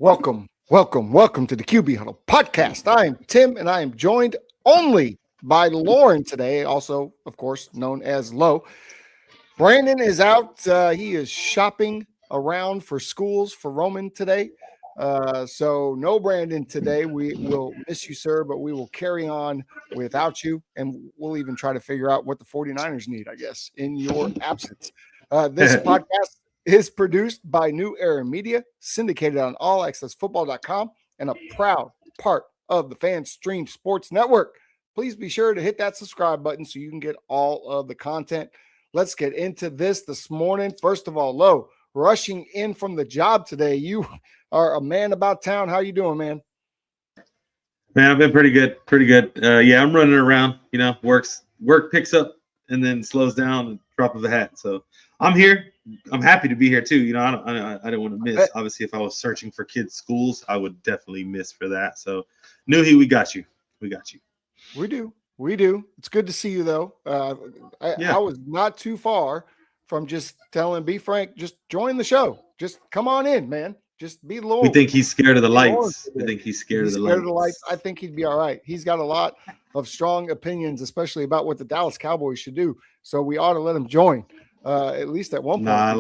Welcome to the QB Huddle podcast. I am Tim, and I am joined only by Lauren today, also, of course, known as Lo. Brandon is out. He is shopping around for schools for Roman today. So no Brandon today. We will miss you, sir, but we will carry on without you, and we'll even try to figure out what the 49ers need, I guess, in your absence. This podcast is produced by New Era Media, syndicated on allaccessfootball.com, and a proud part of the Fan Stream Sports Network. Please be sure to hit that subscribe button so you can get all of the content. Let's get into this morning. First of all, Lo, rushing in from the job today. You are a man about town. How you doing, man? Man, I've been pretty good. Yeah, I'm running around. Work picks up and then slows down and drop of a hat. So I'm here. I'm happy to be here too. I don't want to miss. Obviously, if I was searching for kids' schools, I would definitely miss for that. So, Nuhi, we got you. We do. It's good to see you, though. I was not too far from just telling, be frank, just join the show. Just come on in, man. Just be loyal. We think he's scared of the lights. I think he's scared of the lights. I think he'd be all right. He's got a lot of strong opinions, especially about what the Dallas Cowboys should do. So we ought to let him join, at least at one point. I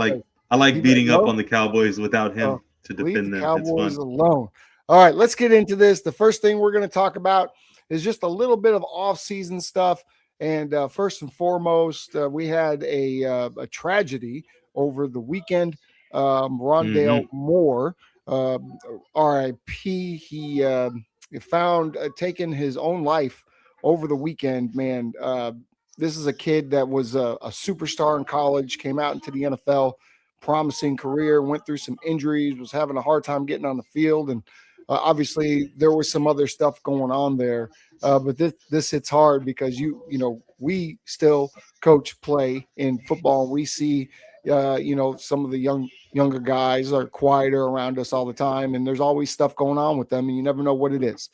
like beating up on the Cowboys without him to defend them. Cowboys alone. All right, let's get into this. The first thing we're going to talk about is just a little bit of off-season stuff. And first and foremost, we had a tragedy over the weekend. Rondale Moore, R.I.P. He found taking his own life over the weekend, man. This is a kid that was a superstar in college, came out into the NFL, promising career, went through some injuries, was having a hard time getting on the field. And obviously there was some other stuff going on there. But this hits hard because we still coach play in football. We see, some of the younger guys are quieter around us all the time, and there's always stuff going on with them, and you never know what it is.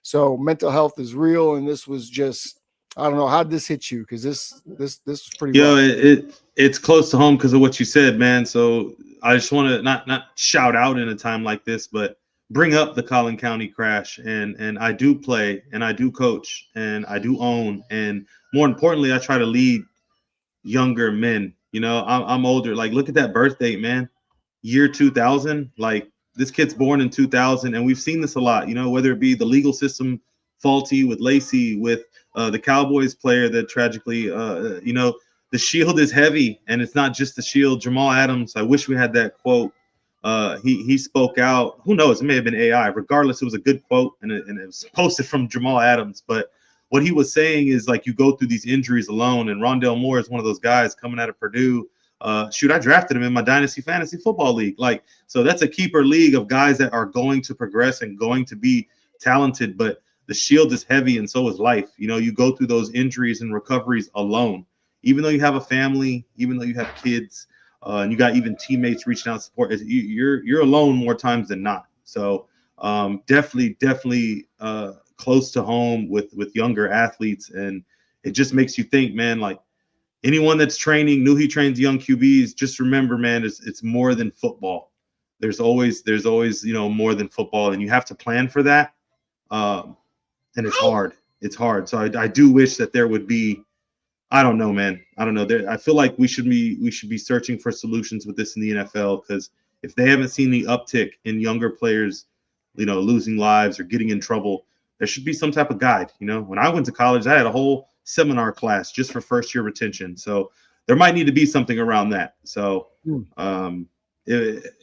So mental health is real, and this was just, I don't know, how did this hit you? Because this was pretty rough. It's close to home because of what you said, man. So I just want to not shout out in a time like this, but bring up the Collin County crash. And I do play, and I do coach, and I do own, and more importantly, I try to lead younger men. I'm older. Like, look at that birth date, man. Year 2000. Like, this kid's born in 2000, and we've seen this a lot. Whether it be the legal system faulty with Lacey, with the Cowboys player that tragically, the shield is heavy, and it's not just the shield. Jamal Adams, I wish we had that quote. He spoke out. Who knows? It may have been AI. Regardless, it was a good quote, and it was posted from Jamal Adams. But what he was saying is, like, you go through these injuries alone, and Rondale Moore is one of those guys coming out of Purdue. I drafted him in my Dynasty Fantasy Football League. So that's a keeper league of guys that are going to progress and going to be talented, but the shield is heavy, and so is life. You go through those injuries and recoveries alone, even though you have a family, even though you have kids, and you got even teammates reaching out support. You're alone more times than not. So definitely close to home with younger athletes, and it just makes you think, man. Like, anyone that's training, he trains young QBs. Just remember, man, it's more than football. There's always more than football, and you have to plan for that. And it's hard. So I do wish that there would be. I don't know, man. I don't know. I feel like we should be searching for solutions with this in the NFL, because if they haven't seen the uptick in younger players, losing lives or getting in trouble, there should be some type of guide. When I went to college, I had a whole seminar class just for first year retention. So there might need to be something around that. So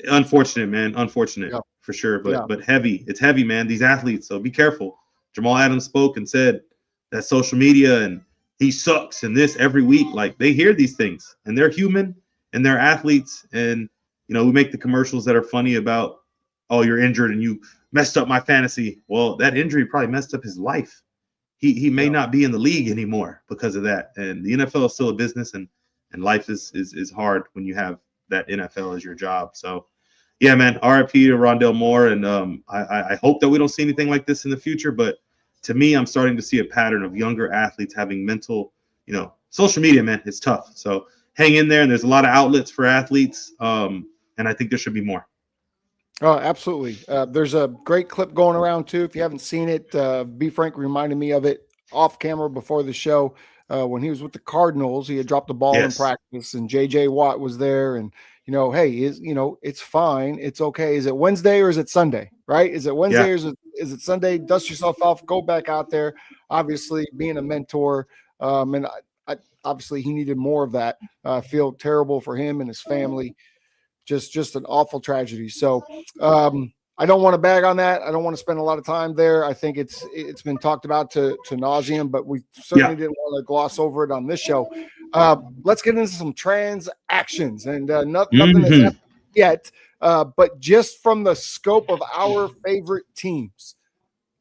unfortunate, man. Unfortunate for sure. But heavy. It's heavy, man. These athletes. So be careful. Jamal Adams spoke and said that social media and he sucks and this every week. Like, they hear these things, and they're human and they're athletes. And, we make the commercials that are funny about, oh, you're injured and you messed up my fantasy. Well, that injury probably messed up his life. He may not be in the league anymore because of that. And the NFL is still a business, and life is hard when you have that NFL as your job. So, yeah, man, RIP to Rondale Moore. And I hope that we don't see anything like this in the future. But to me, I'm starting to see a pattern of younger athletes having mental, social media, man, it's tough. So hang in there. And there's a lot of outlets for athletes. And I think there should be more. Oh, absolutely. There's a great clip going around too. If you haven't seen it, B. Frank reminded me of it off camera before the show. When he was with the Cardinals, he had dropped the ball in Yes. practice, and J.J. Watt was there. And hey, it's fine, it's okay. Is it Wednesday or is it Sunday? Right? Is it Wednesday Yeah. or is it Sunday? Dust yourself off, go back out there. Obviously, being a mentor, and obviously he needed more of that. I feel terrible for him and his family. Just an awful tragedy. So I don't want to bag on that. I don't want to spend a lot of time there. I think it's been talked about to nauseum, but we certainly didn't want to gloss over it on this show. Let's get into some transactions, and nothing has happened yet. But just from the scope of our favorite teams,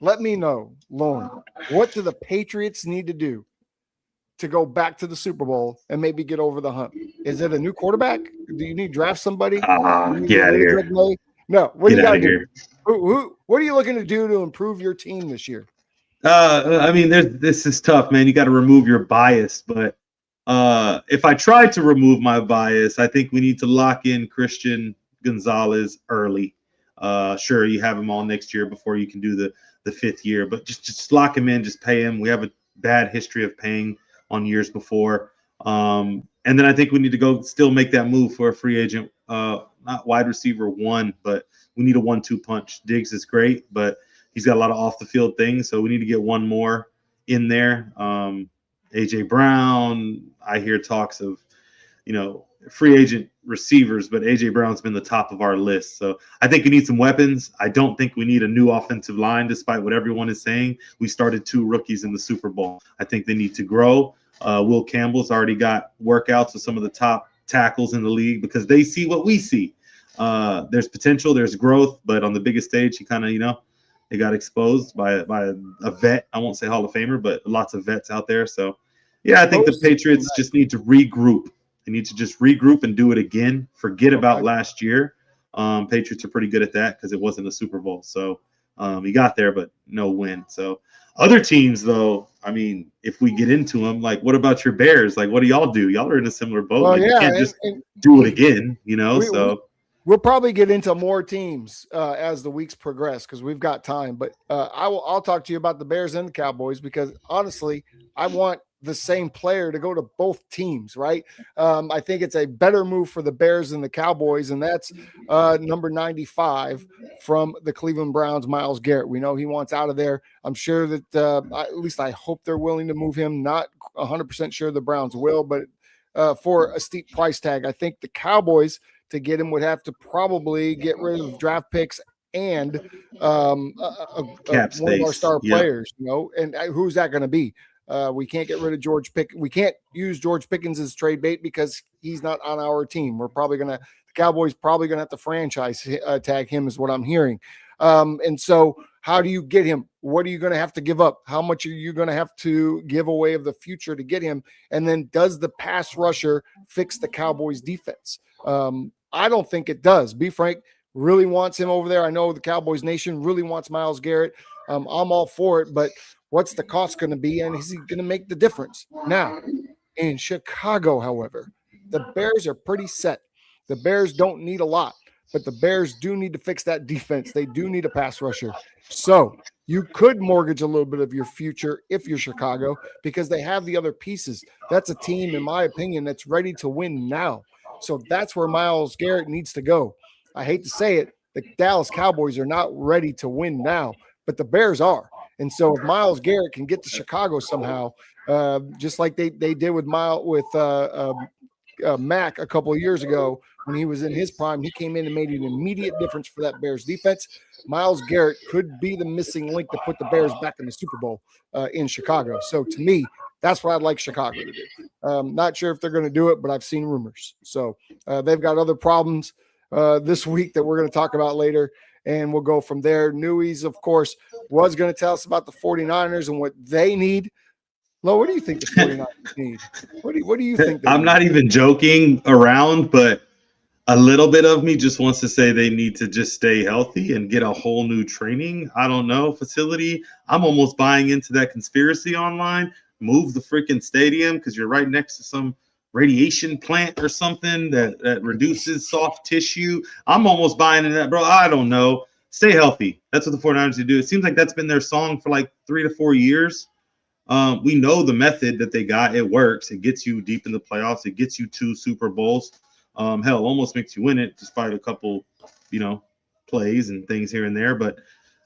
let me know, Lauren, what do the Patriots need to do to go back to the Super Bowl and maybe get over the hump? Is it a new quarterback? Do you need to draft somebody? Get out of here. No. What do you got to do? Here. What are you looking to do to improve your team this year? I mean, this is tough, man. You got to remove your bias, but if I try to remove my bias, I think we need to lock in Christian Gonzalez early. Sure, you have him all next year before you can do the fifth year, but just lock him in, just pay him. We have a bad history of paying on years before. And then I think we need to go still make that move for a free agent, not wide receiver one, but we need a 1-2 punch. Diggs is great, but he's got a lot of off the field things. So we need to get one more in there. AJ Brown, I hear talks of, free agent receivers, but AJ Brown's been the top of our list. So I think we need some weapons. I don't think we need a new offensive line, despite what everyone is saying. We started 2 rookies in the Super Bowl. I think they need to grow. Will Campbell's already got workouts with some of the top tackles in the league because they see what we see. There's potential, there's growth, but on the biggest stage, he kind of, they got exposed by a vet. I won't say Hall of Famer, but lots of vets out there. So, yeah, I think the Patriots just need to regroup. They need to just regroup and do it again. Forget about last year. Patriots are pretty good at that because it wasn't a Super Bowl. So he got there, but no win. So other teams, though, I mean, if we get into them, like, what about your Bears? Like, what do y'all do? Y'all are in a similar boat. Well, like, you can't just do it again, We'll probably get into more teams as the weeks progress because we've got time. But I'll talk to you about the Bears and the Cowboys because honestly, I want the same player to go to both teams, right? I think it's a better move for the Bears than the Cowboys, and that's number 95 from the Cleveland Browns, Myles Garrett. We know he wants out of there. I'm sure that at least I hope they're willing to move him. Not 100% sure the Browns will, but for a steep price tag, I think the Cowboys – to get him would have to probably get rid of draft picks and one of our star players, and who's that going to be? We can't get rid of George Pickens. We can't use George Pickens as trade bait because he's not on our team. The Cowboys probably going to have to franchise tag him is what I'm hearing. And so how do you get him? What are you going to have to give up? How much are you going to have to give away of the future to get him? And then does the pass rusher fix the Cowboys defense? I don't think it does. B. Frank really wants him over there. I know the Cowboys Nation really wants Myles Garrett. I'm all for it, but what's the cost going to be? And is he going to make the difference? Now, in Chicago, however, the Bears are pretty set. The Bears don't need a lot, but the Bears do need to fix that defense. They do need a pass rusher. So you could mortgage a little bit of your future if you're Chicago because they have the other pieces. That's a team, in my opinion, that's ready to win now. So that's where Myles Garrett needs to go. I hate to say it, the Dallas Cowboys are not ready to win now, but the Bears are. And so if Myles Garrett can get to Chicago somehow, just like they did with Mac a couple of years ago when he was in his prime, he came in and made an immediate difference for that Bears defense. Myles Garrett could be the missing link to put the Bears back in the Super Bowl in Chicago. So to me, that's what I'd like Chicago to do. Not sure if they're going to do it, but I've seen rumors. So they've got other problems this week that we're going to talk about later, and we'll go from there. Newies, of course, was going to tell us about the 49ers and what they need. Lo, what do you think the 49ers need? What do you think? I'm not even joking around, but a little bit of me just wants to say they need to just stay healthy and get a whole new training, facility. I'm almost buying into that conspiracy online. Move the freaking stadium because you're right next to some radiation plant or something that reduces soft tissue. I'm almost buying into that, bro. I don't know. Stay healthy. That's what the 49ers do. It seems like that's been their song for like 3 to 4 years. We know the method that they got. It works. It gets you deep in the playoffs. It gets you 2 Super Bowls. Hell, almost makes you win it despite a couple, plays and things here and there. But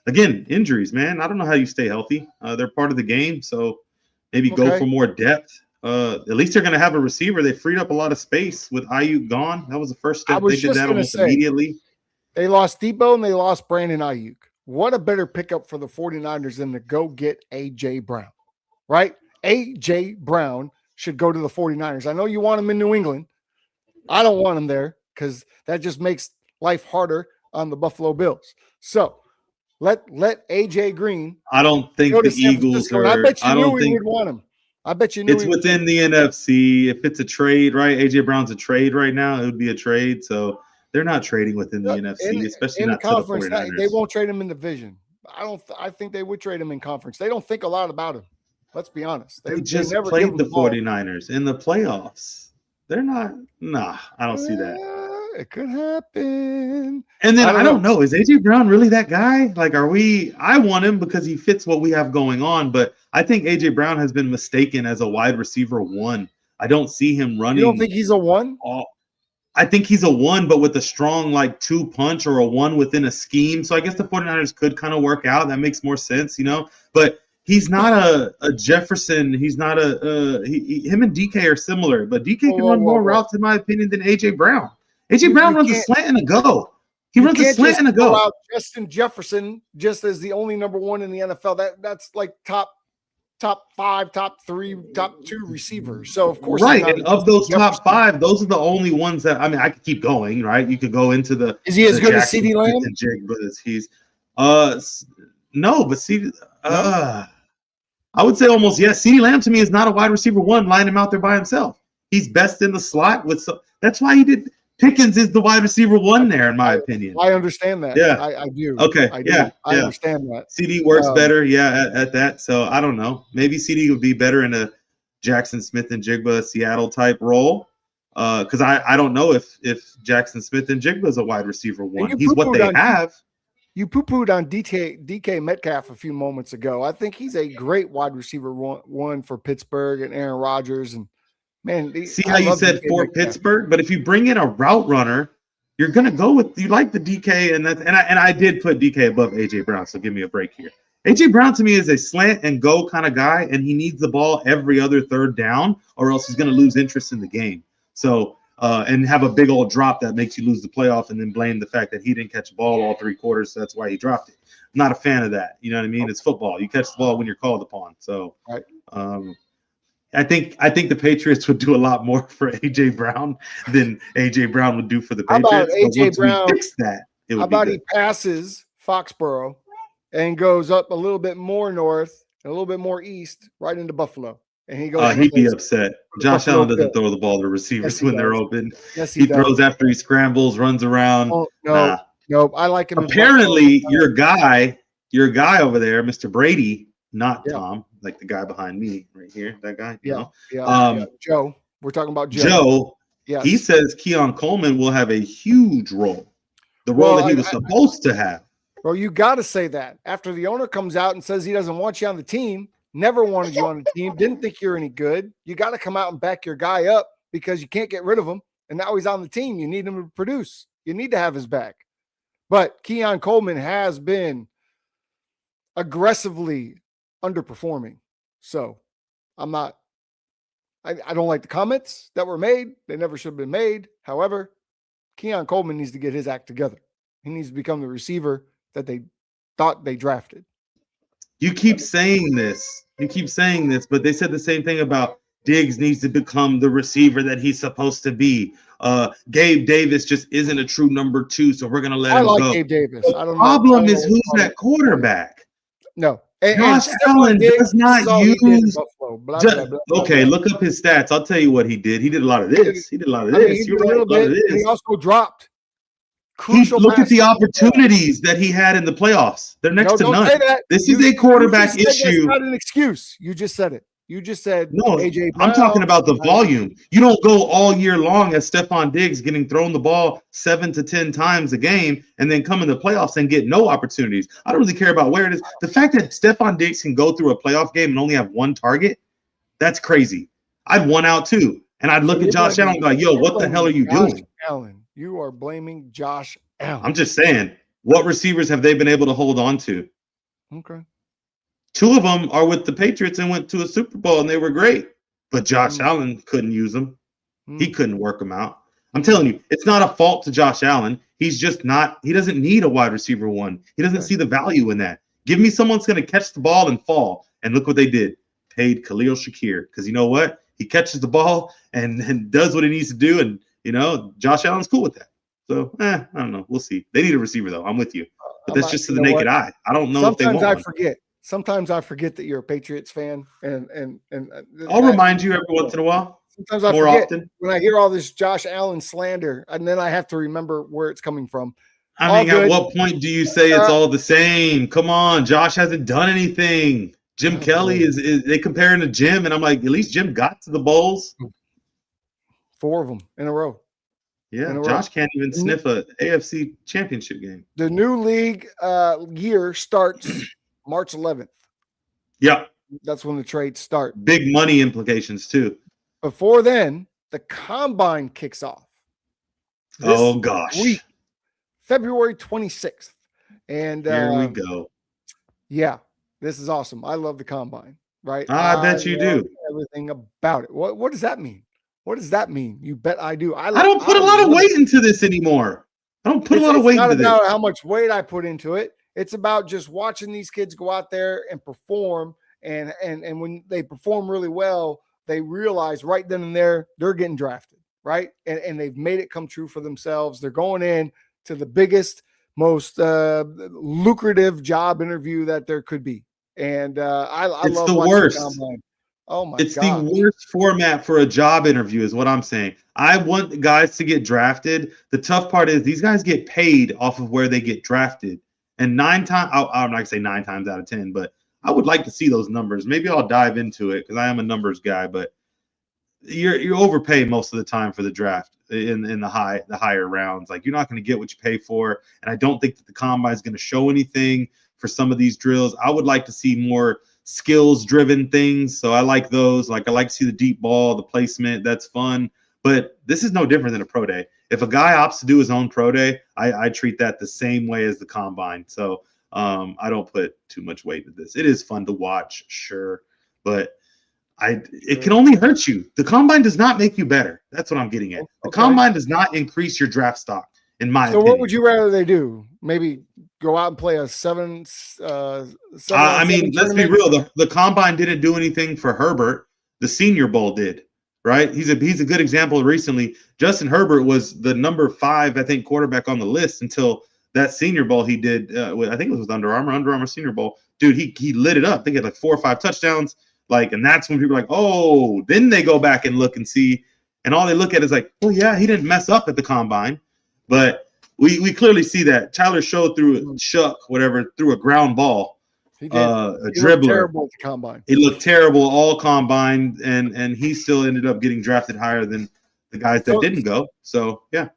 again, injuries, man. I don't know how you stay healthy. They're part of the game. So maybe go for more depth. At least they're going to have a receiver. They freed up a lot of space with Ayuk gone. That was the first step. They did that almost immediately. They lost Debo and they lost Brandon Ayuk. What a better pickup for the 49ers than to go get A.J. Brown, right? A.J. Brown should go to the 49ers. I know you want him in New England. I don't want him there because that just makes life harder on the Buffalo Bills. So let A.J. Green. I don't think the Eagles are. I bet you knew we would want him. I bet you knew it's within the NFC. If it's a trade, right? A.J. Brown's a trade right now. It would be a trade. So they're not trading within the NFC, especially in not the conference. To the 49ers. They won't trade him in division. I think they would trade him in conference. They don't think a lot about him. Let's be honest. They just never played the 49ers in the playoffs. They're not. Nah, I don't see that. It could happen. And then I don't know. Is A.J. Brown really that guy? Like, I want him because he fits what we have going on. But I think A.J. Brown has been mistaken as a wide receiver 1. I don't see him running. You don't think he's a 1? I think he's a 1, but with a strong, 2 punch or a 1 within a scheme. So I guess the 49ers could kind of work out. That makes more sense, But he's not a Jefferson. He's not him and DK are similar. But DK can run more routes, in my opinion, than A.J. Brown. A.J. Brown runs a slant and a go. He runs a slant and a go. Out Justin Jefferson just as the only number 1 in the NFL. That's like top 5, top 3, top 2 receivers. So of course, right. And of those top 5, those are the only ones that I could keep going. Right, you could go into the. Is he as good as CeeDee Lamb? He's no, but CeeDee. I would say almost yes. CeeDee Lamb to me is not a wide receiver 1. Line him out there by himself. He's best in the slot with. That's why he did. Pickens is the wide receiver 1 there, in my opinion. I understand that. Yeah, I do. Okay, I understand that. CD works better, at that. So I don't know. Maybe CD would be better in a Jackson Smith and Jigba Seattle type role. Because I don't know if Jackson Smith and Jigba is a wide receiver 1. He's what they have. You poo-pooed on DK Metcalf a few moments ago. I think he's a great wide receiver 1 for Pittsburgh and Aaron Rodgers and. Man, see how you said for Pittsburgh, but if you bring in a route runner, you're gonna go with you like the DK and I did put DK above AJ Brown, so give me a break here. AJ Brown to me is a slant and go kind of guy, and he needs the ball every other third down, or else he's gonna lose interest in the game. So and have a big old drop that makes you lose the playoff, and then blame the fact that he didn't catch the ball all 3 quarters, so that's why he dropped it. I'm not a fan of that. You know what I mean? It's football. You catch the ball when you're called upon. So. Right. I think the Patriots would do a lot more for A.J. Brown than A.J. Brown would do for the Patriots. How about A.J. Brown? Fix that. How about he passes Foxborough and goes up a little bit more north, a little bit more east, right into Buffalo, and he goes. He'd be upset. Josh Allen doesn't throw the ball to receivers when they're open. Yes, he throws after he scrambles, runs around. Oh, no, no, I like him. Apparently, your guy over there, Mr. Brady, not Tom. Like the guy behind me right here, that guy. Joe. We're talking about Joe. Joe. Yes. He says Keon Coleman will have a huge role, the role that he was supposed to have. Bro, you got to say that after the owner comes out and says he doesn't want you on the team, never wanted you on the team, didn't think you're any good. You got to come out and back your guy up because you can't get rid of him. And now he's on the team. You need him to produce. You need to have his back. But Keon Coleman has been aggressively underperforming. So I don't like the comments that were made. They never should have been made. However, Keon Coleman needs to get his act together. He needs to become the receiver that they thought they drafted. You keep saying this, but they said the same thing about Diggs needs to become the receiver that he's supposed to be. Gabe Davis just isn't a true number 2, so we're going to let him go. Gabe Davis. The problem is who's that quarterback? No. Josh Allen does not use. Okay, look up his stats. I'll tell you what he did. He did a lot of this. He also dropped. Look at the opportunities that he had in the playoffs. They're next to none. This is a quarterback issue. That's not an excuse. You just said it. You just said No, AJ I'm talking Brown. about the volume. You don't go all year long as Stephon Diggs getting thrown the ball 7 to 10 times a game and then come in the playoffs and get no opportunities. I don't really care about where it is. The fact that Stephon Diggs can go through a playoff game and only have one target, that's crazy. I'd one out too. And I'd look at Josh Allen and be like, yo, what the hell are you doing? Allen. You are blaming Josh Allen. I'm just saying, what receivers have they been able to hold on to? Okay. 2 of them are with the Patriots and went to a Super Bowl, and they were great. But Josh Allen couldn't use them. He couldn't work them out. I'm telling you, it's not a fault to Josh Allen. He's just not – he doesn't need a wide receiver one. He doesn't see the value in that. Give me someone that's going to catch the ball and fall. And look what they did. Paid Khalil Shakir. Because you know what? He catches the ball and does what he needs to do. And, you know, Josh Allen's cool with that. So, I don't know. We'll see. They need a receiver, though. I'm with you. But that's just to the naked eye. I don't know if they want one. Sometimes I forget that you're a Patriots fan, and I'll remind you every once in a while. Sometimes I forget often when I hear all this Josh Allen slander, and then I have to remember where it's coming from. I mean, at what point do you say it's all the same? Come on, Josh hasn't done anything. Jim Kelly is they compare him to Jim, and I'm like, at least Jim got to the bowls. 4 of them in a row. Yeah, Josh can't even sniff a AFC championship game. The new league year starts March 11th. Yeah. That's when the trades start. Big money implications, too. Before then, the combine kicks off. Oh, gosh. February 26th. And here we go. Yeah, this is awesome. I love the combine, right? I bet you do. Everything about it. What does that mean? What does that mean? You bet I do. I don't put a lot of weight into this anymore. I don't put a lot of weight into this. It's not about how much weight I put into it. It's about just watching these kids go out there and perform. And when they perform really well, they realize right then and there they're getting drafted, right? And they've made it come true for themselves. They're going in to the biggest, most lucrative job interview that there could be. And I love the watching worst. The combine. Oh my God. It's the worst format for a job interview is what I'm saying. I want the guys to get drafted. The tough part is these guys get paid off of where they get drafted. And 9 times, I'm not going to say 9 times out of 10, but I would like to see those numbers. Maybe I'll dive into it because I am a numbers guy, but you're overpay most of the time for the draft in the higher rounds. Like, you're not going to get what you pay for. And I don't think that the combine is going to show anything for some of these drills. I would like to see more skills-driven things. So I like those. Like, I like to see the deep ball, the placement. That's fun. But this is no different than a pro day. If a guy opts to do his own pro day, I treat that the same way as the combine. So I don't put too much weight into this. It is fun to watch, sure, but it can only hurt you. The combine does not make you better. That's what I'm getting at. The combine does not increase your draft stock, in my opinion. So what would you rather they do? Maybe go out and play a seven I mean, let's be real. The combine didn't do anything for Herbert. The Senior Bowl did. Right, he's a good example. Recently, Justin Herbert was the number 5, I think, quarterback on the list until that Senior Bowl he did. I think it was with Under Armour Senior Bowl. Dude, he lit it up. I think he had like 4 or 5 touchdowns. Like, and that's when people are like, oh, then they go back and look and see, and all they look at is like, oh yeah, he didn't mess up at the combine, but we clearly see that Tyler Show threw a ground ball. He did. A dribbler. Terrible at the combine. He looked terrible all combine, and he still ended up getting drafted higher than the guys that didn't go. So yeah.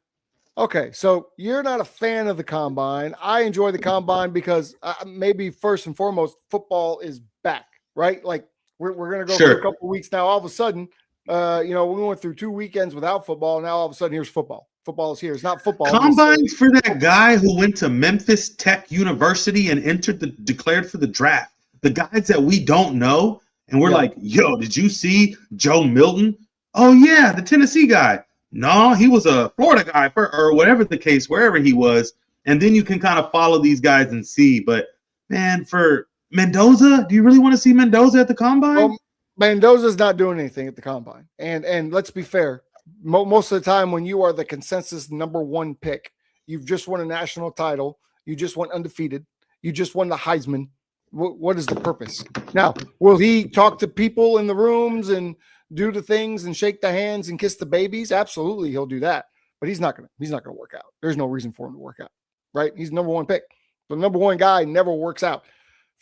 Okay, so you're not a fan of the combine. I enjoy the combine because maybe first and foremost, football is back, right? Like we're going to go for a couple of weeks now. All of a sudden, we went through 2 weekends without football. Now all of a sudden, here's football. Football is here. It's not football. Combines for that guy who went to Memphis Tech University and declared for the draft. The guys that we don't know, and we're like, yo, did you see Joe Milton? Oh, yeah, the Tennessee guy. No, he was a Florida guy or whatever the case, wherever he was. And then you can kind of follow these guys and see. But, man, for Mendoza, do you really want to see Mendoza at the combine? Well, Mendoza's not doing anything at the combine. And let's be fair. Most of the time when you are the consensus number 1 pick, you've just won a national title. You just went undefeated. You just won the Heisman. What is the purpose? Now, will he talk to people in the rooms and do the things and shake the hands and kiss the babies? Absolutely, he'll do that. But he's not gonna work out. There's no reason for him to work out, right? He's number 1 pick. The number 1 guy never works out.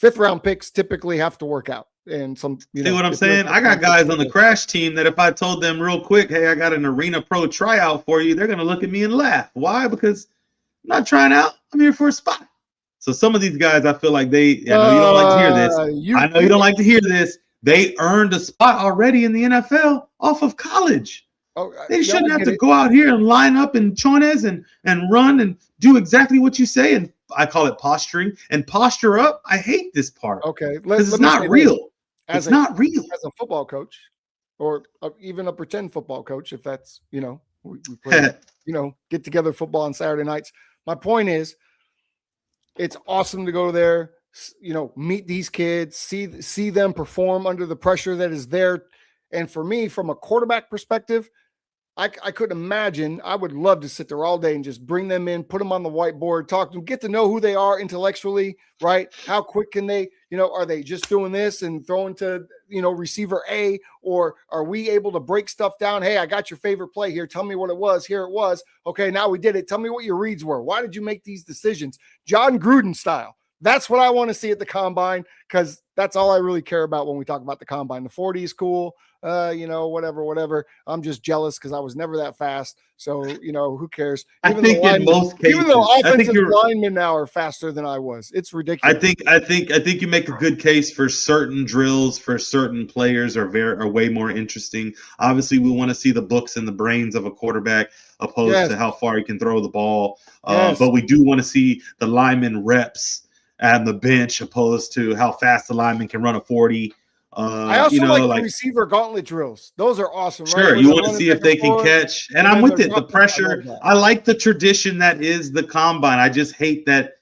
5th round picks typically have to work out. and some. See what I'm saying? I got guys on the crash team that if I told them real quick, hey, I got an Arena Pro tryout for you, they're gonna look at me and laugh. Why? Because I'm not trying out. I'm here for a spot. So some of these guys, I feel like I know you don't like to hear this. I know you don't like to hear this. They earned a spot already in the NFL off of college. Oh, they shouldn't have to go out here and line up in chones and run and do exactly what you say. And I call it posturing and posture up. I hate this part. Okay. Because it's not real. It's not real. As a football coach or even a pretend football coach, if that's, we play, get together football on Saturday nights. My point is, it's awesome to go there, meet these kids, see them perform under the pressure that is there. And for me, from a quarterback perspective, I couldn't imagine. I would love to sit there all day and just bring them in, put them on the whiteboard, talk to them, get to know who they are intellectually, right? How quick can they, are they just doing this and throwing to, receiver A, or are we able to break stuff down? Hey, I got your favorite play here. Tell me what it was. Here it was. Okay, now we did it. Tell me what your reads were. Why did you make these decisions? John Gruden style. That's what I want to see at the combine, because that's all I really care about when we talk about the combine. The 40 is cool. Whatever. I'm just jealous because I was never that fast. So, who cares? I think in most cases, even though offensive linemen now are faster than I was, it's ridiculous. I think you make a good case for certain drills, for certain players are way more interesting. Obviously, we want to see the books and the brains of a quarterback opposed to how far he can throw the ball. But we do want to see the lineman reps and the bench opposed to how fast the lineman can run a 40. I also like the receiver gauntlet drills. Those are awesome. Sure, right? You want to see if they can catch. And I'm with it. The pressure. I like the tradition that is the combine. I just hate that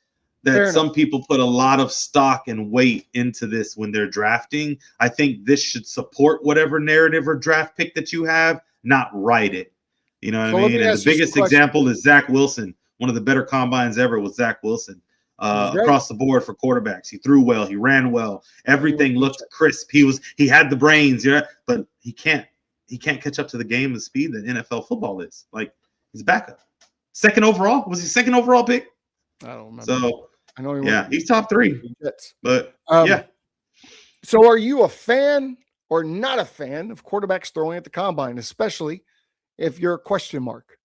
some people put a lot of stock and weight into this when they're drafting. I think this should support whatever narrative or draft pick that you have, not write it. You know what I mean? And the biggest example is Zach Wilson. One of the better combines ever was Zach Wilson. Across the board for quarterbacks. He threw well, he ran well, everything looked crisp. He had the brains, but he can't catch up to the game and speed that NFL football is. Like, he's backup. Second overall? Was he second overall pick? I don't remember. So I know he's top 3. But So are you a fan or not a fan of quarterbacks throwing at the combine, especially if you're a question mark?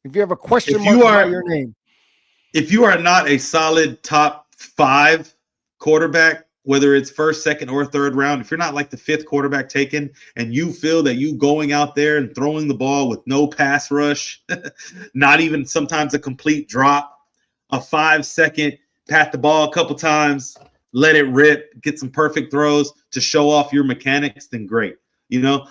If you have a question mark by your name. If you are not a solid top 5 quarterback, whether it's first, second, or third round, if you're not like the 5th quarterback taken and you feel that you going out there and throwing the ball with no pass rush, not even sometimes a complete drop, a 5-second, pat the ball a couple times, let it rip, get some perfect throws to show off your mechanics, then great.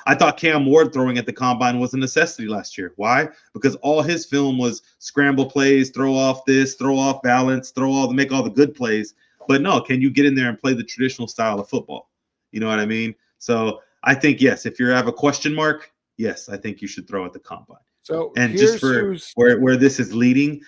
I thought Cam Ward throwing at the combine was a necessity last year. Why? Because all his film was scramble plays, throw off this, throw off balance, make all the good plays. But no, can you get in there and play the traditional style of football? You know what I mean? So I think, yes, if you have a question mark, yes, I think you should throw at the combine. So, and just for where this is leading,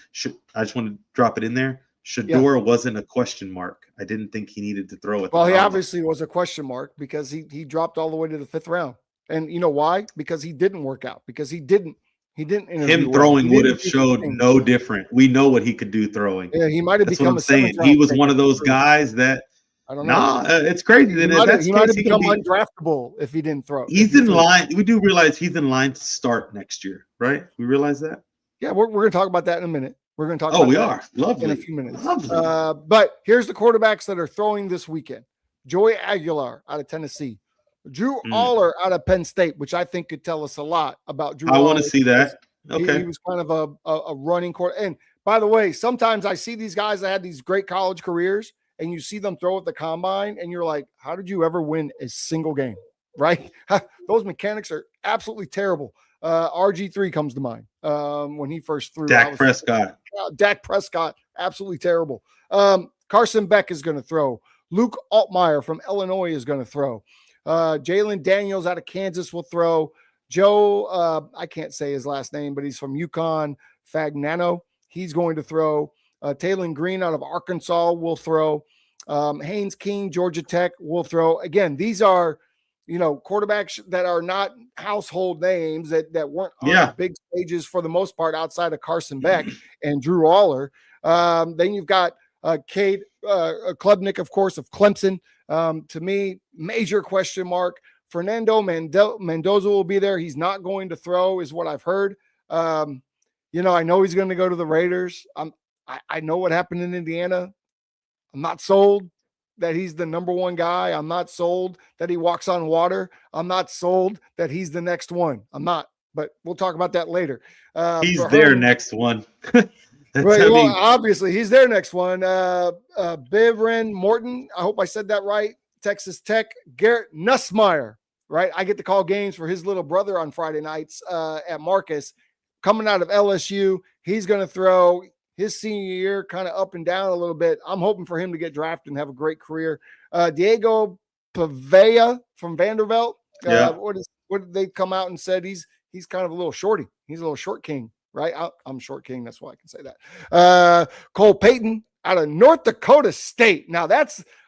I just want to drop it in there. Shador wasn't a question mark. I didn't think he needed to throw it. Well, he obviously was a question mark because he dropped all the way to the 5th round. And you know why? Because he didn't work out. Because he didn't interview. Him throwing would have showed no different. We know what he could do throwing. Yeah, he might have become what I'm saying. He was one of those guys that I don't know. It's crazy. He might have become undraftable if he didn't throw. He's in line. We do realize he's in line to start next year, right? We realize that? Yeah, we're going to talk about that in a minute. We're going to talk about Lovely. In a few minutes. But here's the quarterbacks that are throwing this weekend. Joey Aguilar out of Tennessee. Drew Aller out of Penn State, which I think could tell us a lot about Drew. I want to see that. Okay. He was kind of a running court. And by the way, sometimes I see these guys that had these great college careers and you see them throw at the combine and you're like, how did you ever win a single game? Right? Those mechanics are absolutely terrible. RG3 comes to mind when he first threw. Dak Prescott, absolutely terrible. Carson Beck is going to throw. Luke Altmaier from Illinois is going to throw. Jalen Daniels out of Kansas will throw. Joe, I can't say his last name, but he's from UConn. Fagnano, he's going to throw. Taylon Green out of Arkansas will throw. Haynes King, Georgia Tech will throw. Again, these are quarterbacks that are not household names that weren't on the big stages for the most part outside of Carson Beck and Drew Aller. Then you've got Cade Klubnik, of course, of Clemson. To me, major question mark. Fernando Mendoza will be there. He's not going to throw, is what I've heard. I know he's going to go to the Raiders. I know what happened in Indiana. I'm not sold that he's the number one guy. I'm not sold that he walks on water. I'm not sold that he's the next one. I'm not, but we'll talk about that later. He's their next one. Obviously, he's their next one. Bivren Morton, I hope I said that right. Texas Tech. Garrett Nussmeier, right? I get to call games for his little brother on Friday nights at Marcus. Coming out of LSU, he's going to throw his senior year kind of up and down a little bit. I'm hoping for him to get drafted and have a great career. Diego Pavea from Vanderbilt. What did they come out and said? He's kind of a little shorty. He's a little short king, right? I'm short king. That's why I can say that. Cole Payton out of North Dakota State. Now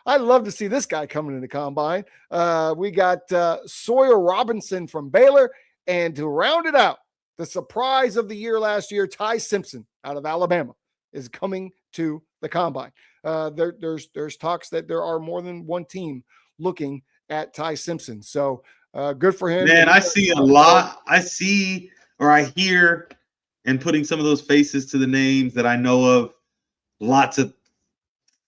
I love to see this guy coming in the combine. We got Sawyer Robinson from Baylor, and to round it out, the surprise of the year last year, Ty Simpson out of Alabama is coming to the combine. There's talks that there are more than one team looking at Ty Simpson. So good for him. Man, I see a lot. I hear, and putting some of those faces to the names that I know of, lots of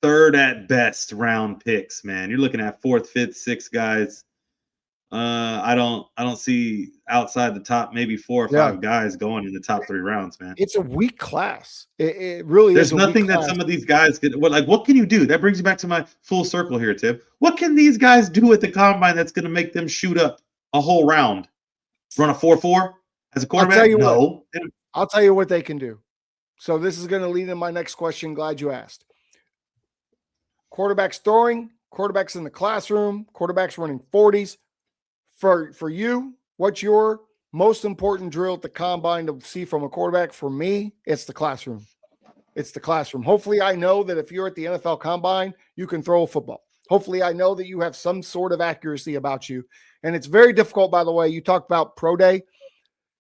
third at best round picks, man. You're looking at fourth, fifth, sixth guys. I don't see outside the top maybe 4 or 5 guys going in the top 3 rounds, man. It's a weak class. It really There's is. Nothing that some of these guys could. What can you do? That brings you back to my full circle here, Tim. What can these guys do at the combine that's going to make them shoot up a whole round? Run a 4.4 as a quarterback? I'll tell you what they can do. So this is going to lead into my next question. Glad you asked. Quarterbacks throwing, quarterbacks in the classroom, quarterbacks running 40s. For you, what's your most important drill at the combine to see from a quarterback? For me, it's the classroom. It's the classroom. Hopefully, I know that if you're at the NFL combine, you can throw a football. Hopefully, I know that you have some sort of accuracy about you. And it's very difficult, by the way. You talked about pro day,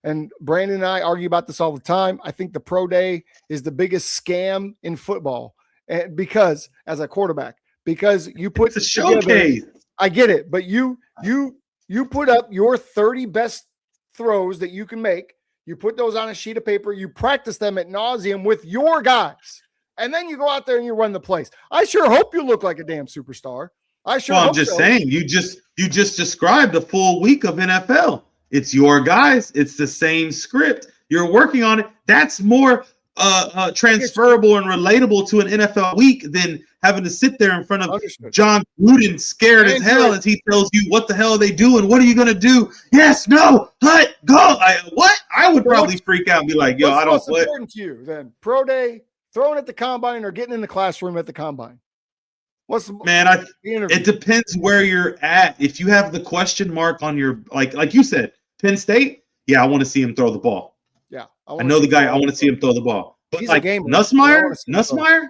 and Brandon and I argue about this all the time. I think the pro day is the biggest scam in football, and because as a quarterback, because you put it's a showcase. I get it, but you put up your 30 best throws that you can make. You put those on a sheet of paper. You practice them at nauseum with your guys. And then you go out there and you run the plays. I sure hope you look like a damn superstar. I'm just saying, you just described a full week of NFL. It's your guys. It's the same script. You're working on it. That's more transferable and relatable to an NFL week than having to sit there in front of John Gruden scared as hell as he tells you what the hell are they doing? What are you going to do? Yes, no, hut, go. What? I would probably freak out and be like, yo, I don't play. What's important to you then? Pro day, throwing at the combine, or getting in the classroom at the combine? It depends where you're at. If you have the question mark on your, like you said, Penn State, yeah, I want to see him throw the ball. Yeah. I know the guy. I want to see him throw the ball. But like Nussmeier,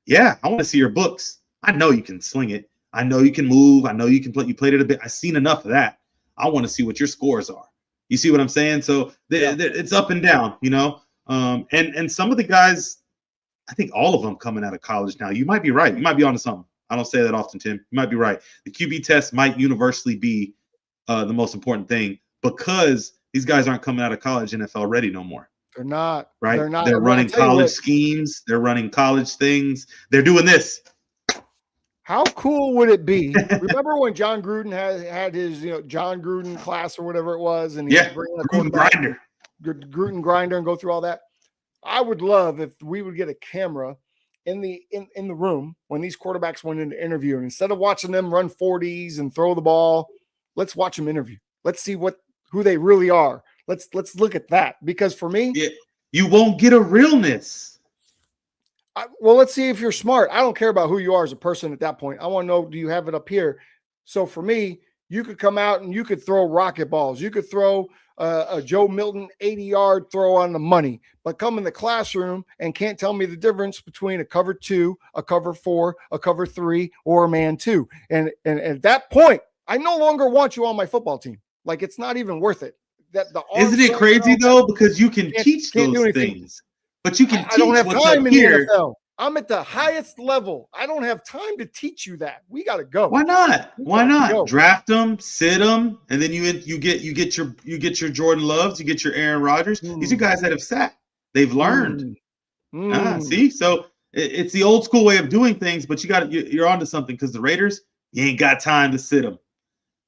yeah, I want to see your books. I know you can sling it. I know you can move. I know you can play. You played it a bit. I've seen enough of that. I want to see what your scores are. You see what I'm saying? So it's up and down, and some of the guys, I think all of them coming out of college now. You might be right. You might be onto something. I don't say that often, Tim. You might be right. The QB test might universally be the most important thing because these guys aren't coming out of college NFL ready no more. They're not. Right? They're not. They're running college schemes. They're running college things. They're doing this. How cool would it be? Remember when John Gruden had his John Gruden class or whatever it was, and he bring a Gruden grinder and go through all that? I would love if we would get a camera in the room when these quarterbacks went into interview, and instead of watching them run 40s and throw the ball, let's watch them interview. Let's see who they really are. Let's look at that, because for me, you won't get a realness. Let's see if you're smart. I don't care about who you are as a person at that point. I want to know, do you have it up here? So for me, you could come out and you could throw rocket balls. You could throw a Joe Milton 80-yard throw on the money, but come in the classroom and can't tell me the difference between a cover 2, a cover 4, a cover 3, or a man 2. And at that point, I no longer want you on my football team. Like, it's not even worth it. Isn't it crazy though? Because you can teach those things, but you can teach what's up here. I'm at the highest level. I don't have time to teach you that. We got to go. Why not? Why not go. draft them, sit them, and then you get your Jordan Loves, you get your Aaron Rodgers. These are guys that have sat. They've learned. See, so it's the old school way of doing things, but you're onto something because the Raiders, you ain't got time to sit them.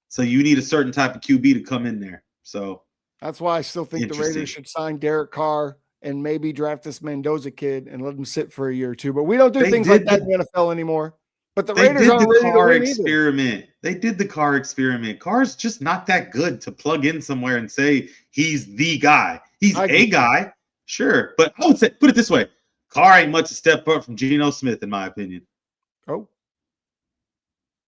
So you need a certain type of QB to come in there. So that's why I still think the Raiders should sign Derek Carr and maybe draft this Mendoza kid and let him sit for a year or two. But we don't do things like that in the NFL anymore. But the Raiders aren't ready to win experiment. They did the Carr experiment. Carr's just not that good to plug in somewhere and say he's the guy. He's a guy, sure. But I would say, put it this way, Carr ain't much a step up from Geno Smith, in my opinion. Oh.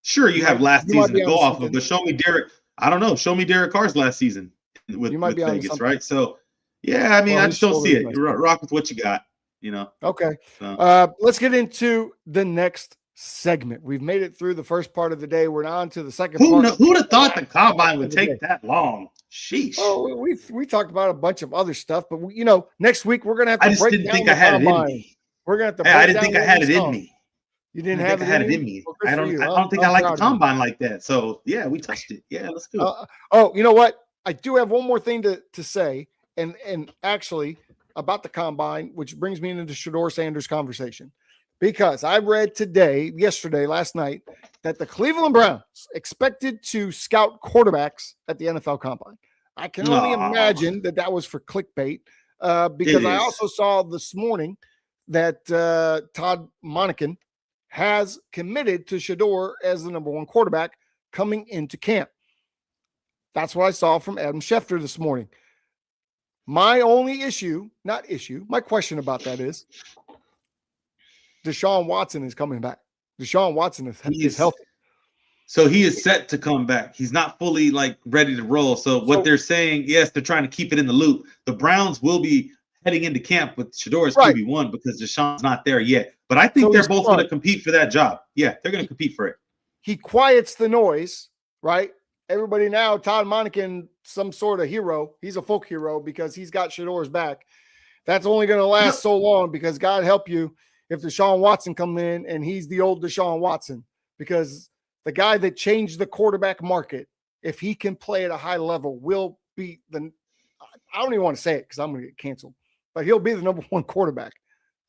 Sure, you have last season to go off of, but show me Derek. I don't know. Show me Derek Carr's last season with Vegas, right? So, yeah, I mean, I just don't see it. Rock with what you got, you know. Okay. So. Let's get into the next segment. We've made it through the first part of the day. We're now on to the second part. Who'd have thought the combine would take that long? Sheesh. Oh, we talked about a bunch of other stuff, but next week we're gonna have to I just didn't think I had it in me. We're gonna have to. I didn't think I had it in me. You didn't have it in me. Well, I don't think I like the combine like that. So yeah, we touched it. Yeah, let's do it. You know what? I do have one more thing to say, and actually about the combine, which brings me into the Shedeur Sanders conversation. Because I read last night, that the Cleveland Browns expected to scout quarterbacks at the NFL Combine. I can only imagine that was for clickbait, because I also saw this morning that Todd Monken has committed to Shedeur as the number one quarterback coming into camp. That's what I saw from Adam Schefter this morning. My question about that is, Deshaun Watson is coming back. Deshaun Watson is healthy. So he is set to come back. He's not fully ready to roll. So what they're saying, yes, they're trying to keep it in the loop. The Browns will be heading into camp with Shedeur as QB1 because Deshaun's not there yet. But I think they're both going to compete for that job. Yeah, they're going to compete for it. He quiets the noise, right? Everybody now, Todd Monken, some sort of hero. He's a folk hero because he's got Shedeur's back. That's only going to last so long because God help you if Deshaun Watson come in and he's the old Deshaun Watson, because the guy that changed the quarterback market, if he can play at a high level, will be I don't even want to say it because I'm going to get canceled, but he'll be the number one quarterback.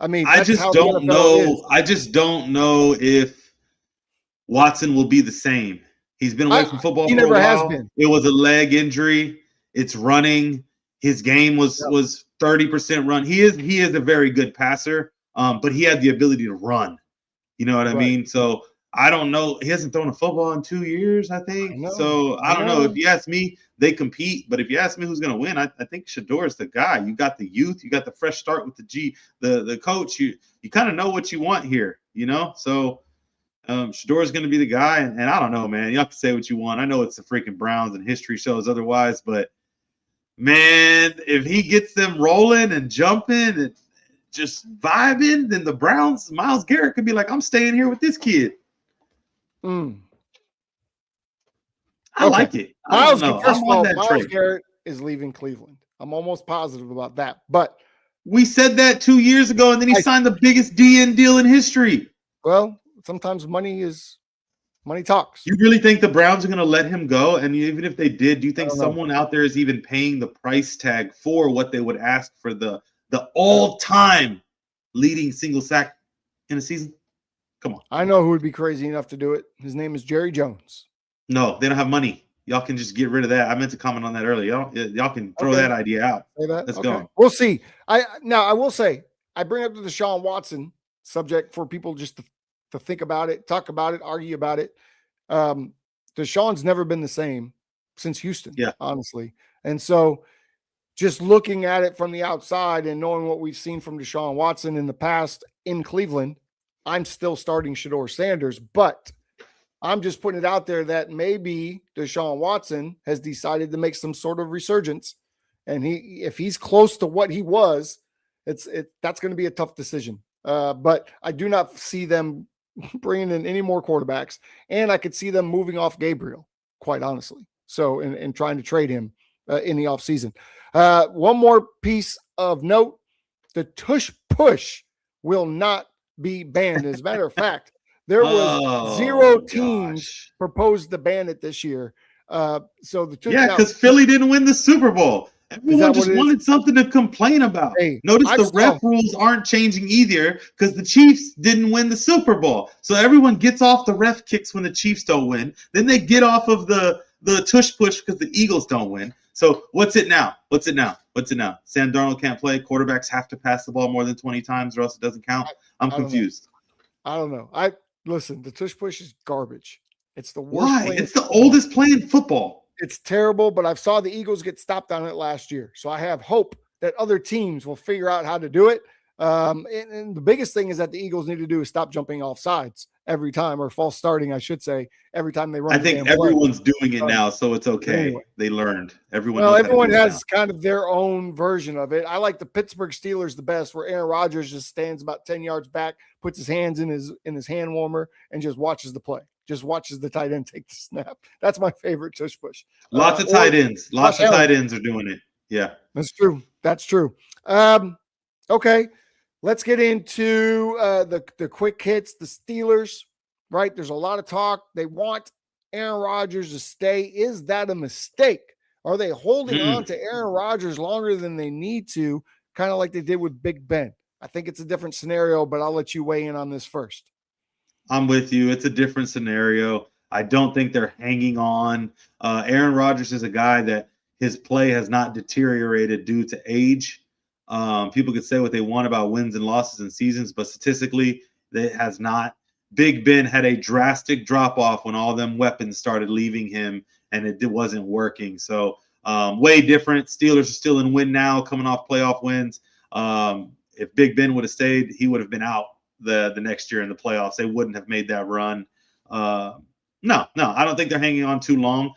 I mean, I just don't know. I just don't know if Watson will be the same. He's been away from football for a while. He never has been. It was a leg injury. It's running. His game was 30% run. He is a very good passer. But he had the ability to run. You know what I mean? So I don't know. He hasn't thrown a football in 2 years, I think. So I don't know. If you ask me, they compete. But if you ask me who's going to win, I think Shedeur is the guy. You got the youth. You got the fresh start with the coach. You kind of know what you want here, you know? So Shedeur is going to be the guy. And I don't know, man. You have to say what you want. I know it's the freaking Browns and history shows otherwise. But, man, if he gets them rolling and jumping and just vibing, then the Browns, Myles Garrett could be like, I'm staying here with this kid. I like it. Myles Garrett is leaving Cleveland. I'm almost positive about that. But we said that 2 years ago, and then he signed the biggest DN deal in history. Well, sometimes money talks. You really think the Browns are going to let him go? And even if they did, do you think someone out there is even paying the price tag for what they would ask for the all-time leading single sack in a season? Come on. I know who would be crazy enough to do it. His name is Jerry Jones. No, they don't have money. Y'all can just get rid of that. I meant to comment on that earlier. Y'all can throw that idea out. Let's go. We'll see. I will say, I bring up the Deshaun Watson subject for people just to think about it, talk about it, argue about it. Deshaun's never been the same since Houston, honestly. And so just looking at it from the outside and knowing what we've seen from Deshaun Watson in the past in Cleveland, I'm still starting Shedeur Sanders, but I'm just putting it out there that maybe Deshaun Watson has decided to make some sort of resurgence, and if he's close to what he was, that's going to be a tough decision. But I do not see them bringing in any more quarterbacks, and I could see them moving off Gabriel, quite honestly. So, and trying to trade him in the offseason. One more piece of note: the Tush Push will not be banned. As a matter of fact, there was 0 teams proposed to ban it this year. So because Philly didn't win the Super Bowl. Everyone just wanted something to complain about. Hey, Notice the ref rules aren't changing either because the Chiefs didn't win the Super Bowl. So everyone gets off the ref kicks when the Chiefs don't win. Then they get off of the tush push because the Eagles don't win. So what's it now? Sam Darnold can't play. Quarterbacks have to pass the ball more than 20 times or else it doesn't count. I'm confused. I don't know. Listen, the tush push is garbage. It's the worst. Why? It's the oldest play in football. It's terrible, but I saw the Eagles get stopped on it last year. So I have hope that other teams will figure out how to do it. And the biggest thing is that the Eagles need to do is stop jumping off sides every time, or false starting, I should say, every time they run. I think everyone's doing it now, so it's okay. Anyway. They learned. Everyone has kind of their own version of it. I like the Pittsburgh Steelers the best, where Aaron Rodgers just stands about 10 yards back, puts his hands in his hand warmer, and just watches the play. Just watches the tight end take the snap. That's my favorite tush push. Lots of tight ends. Lots of tight ends are doing it. Yeah. That's true. Okay. Let's get into the quick hits. The Steelers, right? There's a lot of talk. They want Aaron Rodgers to stay. Is that a mistake? Are they holding on to Aaron Rodgers longer than they need to, kind of like they did with Big Ben? I think it's a different scenario, but I'll let you weigh in on this first. I'm with you. It's a different scenario. I don't think they're hanging on. Aaron Rodgers is a guy that his play has not deteriorated due to age. People could say what they want about wins and losses and seasons, but statistically, it has not. Big Ben had a drastic drop-off when all them weapons started leaving him, and it wasn't working. So way different. Steelers are still in win now, coming off playoff wins. If Big Ben would have stayed, he would have been out the next year in the playoffs. They wouldn't have made that run. No, I don't think they're hanging on too long.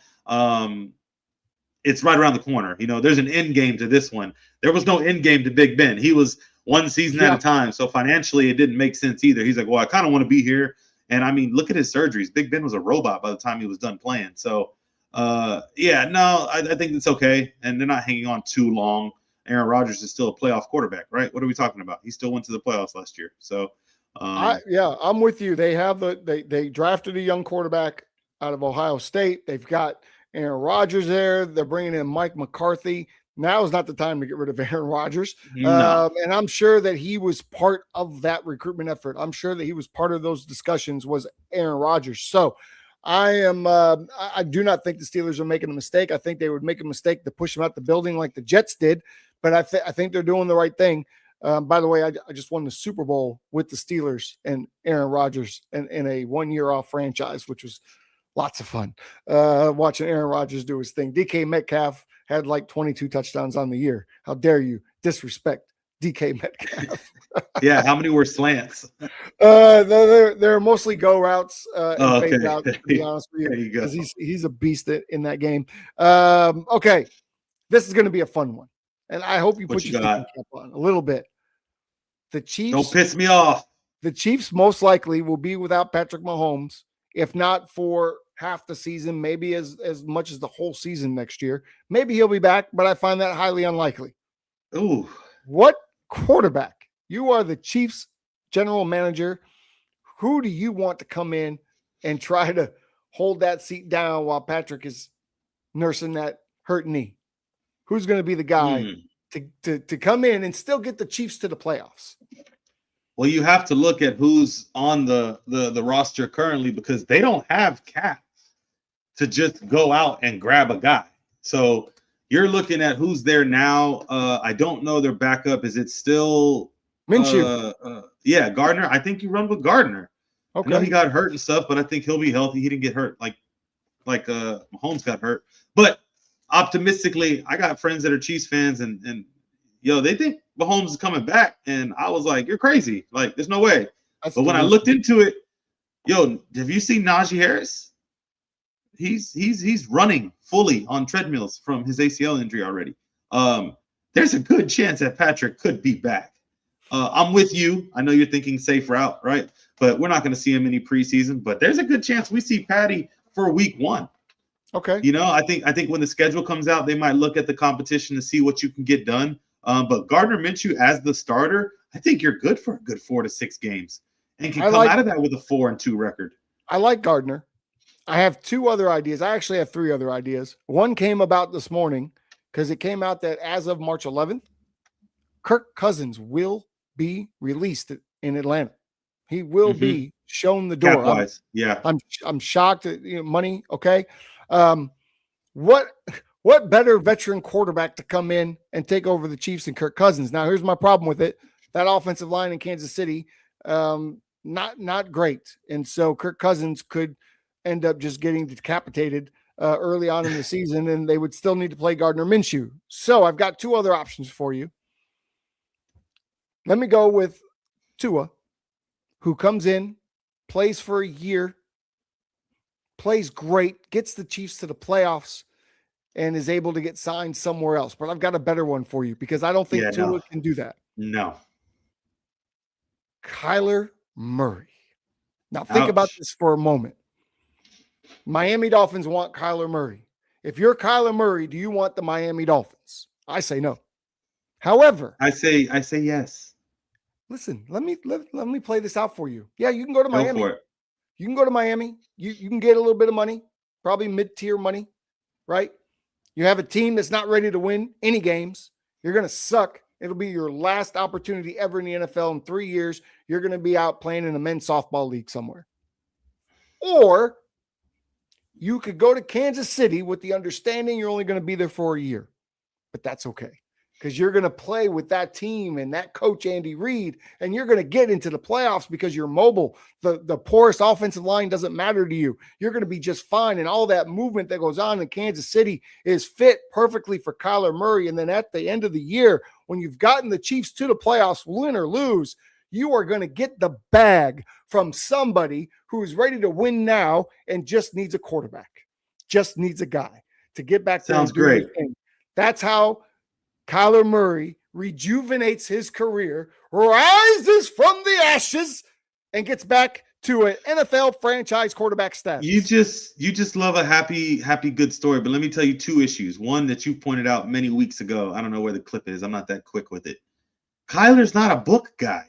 It's right around the corner. There's an end game to this one. There was no end game to Big Ben. He was one season at a time. So financially, it didn't make sense either. He's like, well, I kind of want to be here. And I mean, look at his surgeries. Big Ben was a robot by the time he was done playing. So, I think it's okay. And they're not hanging on too long. Aaron Rodgers is still a playoff quarterback, right? What are we talking about? He still went to the playoffs last year. So, I'm with you. They have they drafted a young quarterback out of Ohio State. They've got Aaron Rodgers there. They're bringing in Mike McCarthy. Now is not the time to get rid of Aaron Rodgers. No. And I'm sure that he was part of that recruitment effort. I'm sure that he was part of those discussions was Aaron Rodgers. So I do not think the Steelers are making a mistake. I think they would make a mistake to push him out the building like the Jets did, but I think they're doing the right thing. By the way, I just won the Super Bowl with the Steelers and Aaron Rodgers in a 1 year off franchise, which was lots of fun. Watching Aaron Rodgers do his thing. DK Metcalf had like 22 touchdowns on the year. How dare you disrespect DK Metcalf? Yeah, how many were slants? They're mostly go routes and fade routes, to be honest with you. There you go. He's a beast in that game. Okay, this is going to be a fun one. And I hope you put your thinking cap on a little bit. The Chiefs. Don't piss me off. The Chiefs most likely will be without Patrick Mahomes, if not for half the season, maybe as much as the whole season next year. Maybe he'll be back, but I find that highly unlikely. Ooh. What quarterback? You are the Chiefs general manager. Who do you want to come in and try to hold that seat down while Patrick is nursing that hurt knee? Who's going to be the guy to come in and still get the Chiefs to the playoffs? Well, you have to look at who's on the roster currently because they don't have cap to just go out and grab a guy. So you're looking at who's there now. I don't know their backup. Is it still Minshew? Yeah, Gardner. I think you run with Gardner. Okay. I know he got hurt and stuff, but I think he'll be healthy. He didn't get hurt like Mahomes got hurt. But optimistically, I got friends that are Chiefs fans and they think Mahomes is coming back. And I was like, you're crazy. Like, there's no way. But when I looked into it, have you seen Najee Harris? He's running fully on treadmills from his ACL injury already. There's a good chance that Patrick could be back. I'm with you. I know you're thinking safe route, right? But we're not going to see him any preseason. But there's a good chance we see Patty for week 1. Okay. I think when the schedule comes out, they might look at the competition to see what you can get done. But Gardner Minshew as the starter, I think you're good for a good 4 to 6 games. and can come out of that with a 4-2 record. I like Gardner. I have two other ideas. I actually have three other ideas. One came about this morning because it came out that as of March 11th, Kirk Cousins will be released in Atlanta. He will be shown the door. Cap-wise, yeah. I'm shocked at money. Okay. What better veteran quarterback to come in and take over the Chiefs than Kirk Cousins? Now, here's my problem with it. That offensive line in Kansas City, not great. And so Kirk Cousins could end up just getting decapitated early on in the season, and they would still need to play Gardner Minshew. So I've got two other options for you. Let me go with Tua, who comes in, plays for a year, plays great, gets the Chiefs to the playoffs, and is able to get signed somewhere else. But I've got a better one for you because I don't think Tua can do that. No. Kyler Murray. Now think about this for a moment. Miami Dolphins want Kyler Murray. If you're Kyler Murray, do you want the Miami Dolphins? I say no. However, I say yes. Listen, let me play this out for you. Yeah, you can go to Miami. Go for it. You can go to Miami. You can get a little bit of money, probably mid-tier money, right? You have a team that's not ready to win any games. You're going to suck. It'll be your last opportunity ever in the NFL in 3 years. You're going to be out playing in a men's softball league somewhere. Or you could go to Kansas City with the understanding you're only going to be there for a year. But that's okay because you're going to play with that team and that coach, Andy Reid, and you're going to get into the playoffs because you're mobile. The poorest offensive line doesn't matter to you. You're going to be just fine, and all that movement that goes on in Kansas City is fit perfectly for Kyler Murray. And then at the end of the year, when you've gotten the Chiefs to the playoffs, win or lose, you are going to get the bag from somebody who is ready to win now and just needs a quarterback, just needs a guy to get back there. Sounds great. That's how Kyler Murray rejuvenates his career, rises from the ashes, and gets back to an NFL franchise quarterback status. You just love a happy, good story. But let me tell you two issues. One that you pointed out many weeks ago. I don't know where the clip is. I'm not that quick with it. Kyler's not a book guy.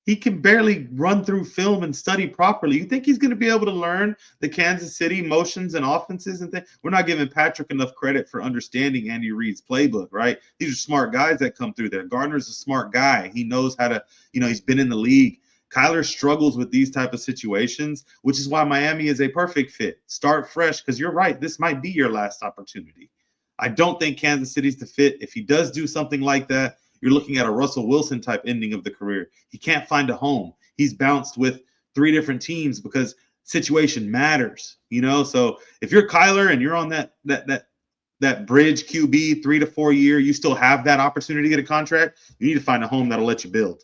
He can barely run through film and study properly. You think he's going to be able to learn the Kansas City motions and offenses and things? We're not giving Patrick enough credit for understanding Andy Reid's playbook, right? These are smart guys that come through there. Gardner's a smart guy. He knows how to, he's been in the league. Kyler struggles with these type of situations, which is why Miami is a perfect fit. Start fresh because you're right. This might be your last opportunity. I don't think Kansas City's the fit. If he does do something like that, you're looking at a Russell Wilson type ending of the career. He can't find a home. He's bounced with 3 different teams because situation matters, So if you're Kyler and you're on that bridge QB 3 to 4 year, you still have that opportunity to get a contract. You need to find a home that'll let you build.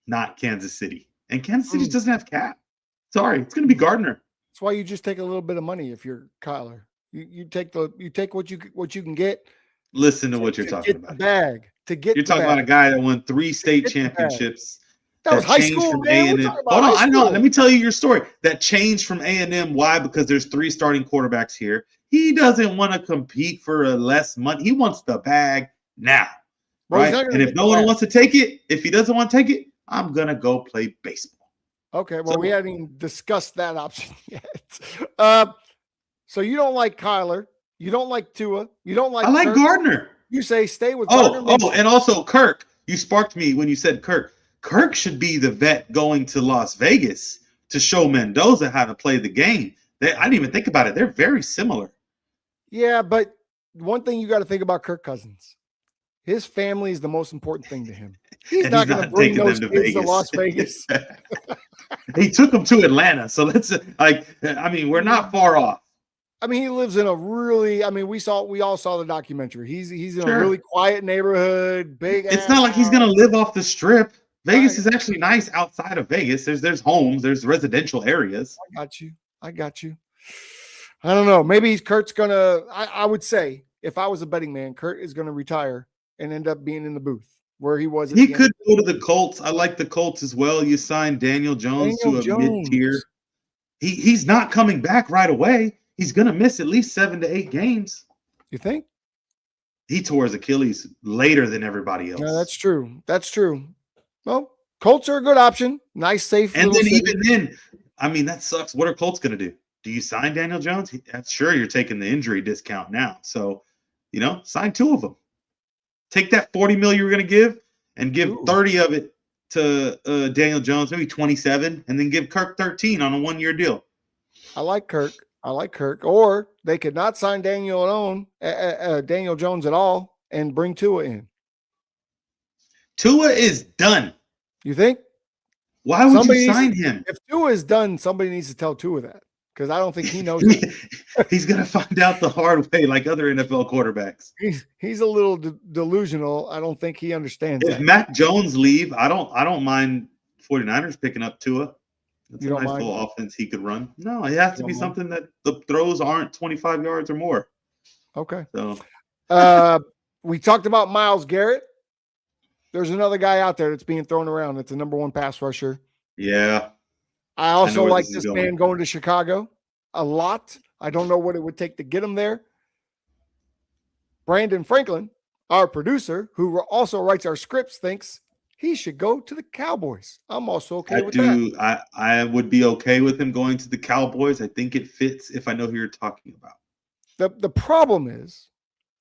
Not Kansas City. And Kansas City doesn't have cap. Sorry, it's going to be Gardner. That's why you just take a little bit of money if you're Kyler. You take what you can get. Listen to what you're talking about. You're talking about a guy that won 3 state championships. That was high school, from man. A&M. Hold on, I know. Let me tell you your story. That changed from A&M. Why? Because there's 3 starting quarterbacks here. He doesn't want to compete for a less money. He wants the bag now, right? And if no one wants to take it, if he doesn't want to take it, I'm gonna go play baseball. Okay. Well, we haven't even discussed that option yet. So you don't like Kyler. You don't like Tua. You don't like. I like Kirk. Gardner. You say stay with Gardner. And also Kirk. You sparked me when you said Kirk. Kirk should be the vet going to Las Vegas to show Mendoza how to play the game. I didn't even think about it. They're very similar. Yeah, but one thing you got to think about Kirk Cousins. His family is the most important thing to him. He's not going to bring those kids to Las Vegas. He took them to Atlanta. So let's we're not far off. I mean, he lives in a really, we all saw the documentary. He's in a really quiet neighborhood, It's not like he's going to live off the strip. Vegas is actually nice outside of Vegas. There's homes, there's residential areas. I got you. I don't know. Maybe Kurt's going to, I would say, if I was a betting man, Kurt is going to retire and end up being in the booth where he was. He could go to the Colts. I like the Colts as well. You signed Daniel Jones to a mid-tier. He's not coming back right away. He's going to miss at least 7 to 8 games. You think? He tore his Achilles later than everybody else. Yeah, that's true. Well, Colts are a good option. Nice, safe. And then city. even then, I mean, that sucks. What are Colts going to do? Do you sign Daniel Jones? That's sure you're taking the injury discount now. So, sign 2 of them. Take that $40 million you were going to give and give 30 of it to Daniel Jones, maybe 27, and then give Kirk 13 on a 1-year deal. I like Kirk. Or they could not sign Daniel Jones at all and bring Tua in. Tua is done. You think? Why would you sign him? If Tua is done, somebody needs to tell Tua that, because I don't think he knows. He's going to find out the hard way, like other NFL quarterbacks. He's a little delusional. I don't think he understands. If Mac Jones leave, I don't mind 49ers picking up Tua. That's a nice little offense he could run. No, it has to be something that the throws aren't 25 yards or more. Okay. So, we talked about Myles Garrett. There's another guy out there that's being thrown around. It's the number 1 pass rusher. Yeah. I also like this man going to Chicago a lot. I don't know what it would take to get him there. Brandon Franklin, our producer, who also writes our scripts, thinks he should go to the Cowboys. I'm also okay with that. I would be okay with him going to the Cowboys. I think it fits if I know who you're talking about. The problem is,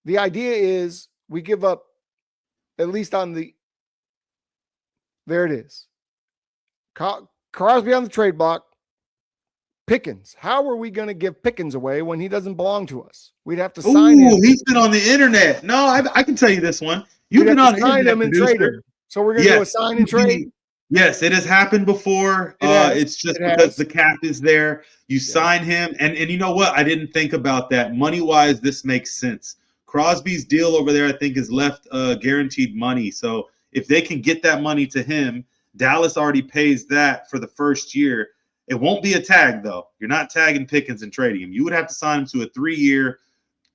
the idea is we give up, at least on the, there it is. Crosby on the trade block. Pickens. How are we going to give Pickens away when he doesn't belong to us? We'd have to sign him. He's been on the internet. No, I can tell you this one. You've been on the internet, him and trade him. So we're going to do a sign and trade? Yes, it has happened before. It's just because the cap is there. You sign him. And you know what? I didn't think about that. Money-wise, this makes sense. Crosby's deal over there, I think, is left guaranteed money. So if they can get that money to him, Dallas already pays that for the first year. It won't be a tag, though. You're not tagging Pickens and trading him. You would have to sign him to a 3-year,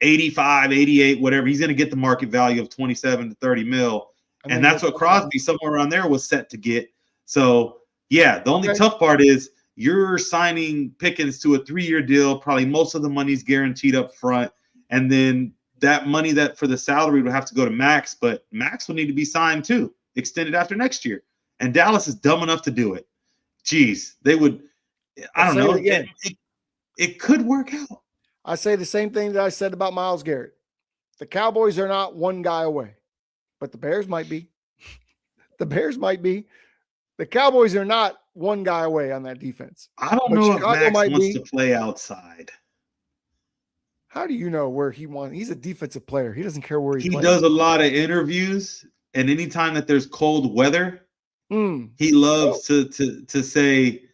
85, 88, whatever. He's going to get the market value of 27 to 30 mil. And that's what Crosby, somewhere around there, was set to get. So, yeah, the only tough part is you're signing Pickens to a 3-year deal. Probably most of the money's guaranteed up front. And then that money that for the salary would have to go to Max, but Max will need to be signed too, extended after next year. And Dallas is dumb enough to do it. Jeez, they would. I don't know. It could work out. I say the same thing that I said about Myles Garrett. The Cowboys are not one guy away, but the Bears might be. The Bears might be. The Cowboys are not one guy away on that defense. I don't know if Max wants to play outside. How do you know where he wants? He's a defensive player. He doesn't care where he plays. He does a lot of interviews, and anytime that there's cold weather, he loves to say,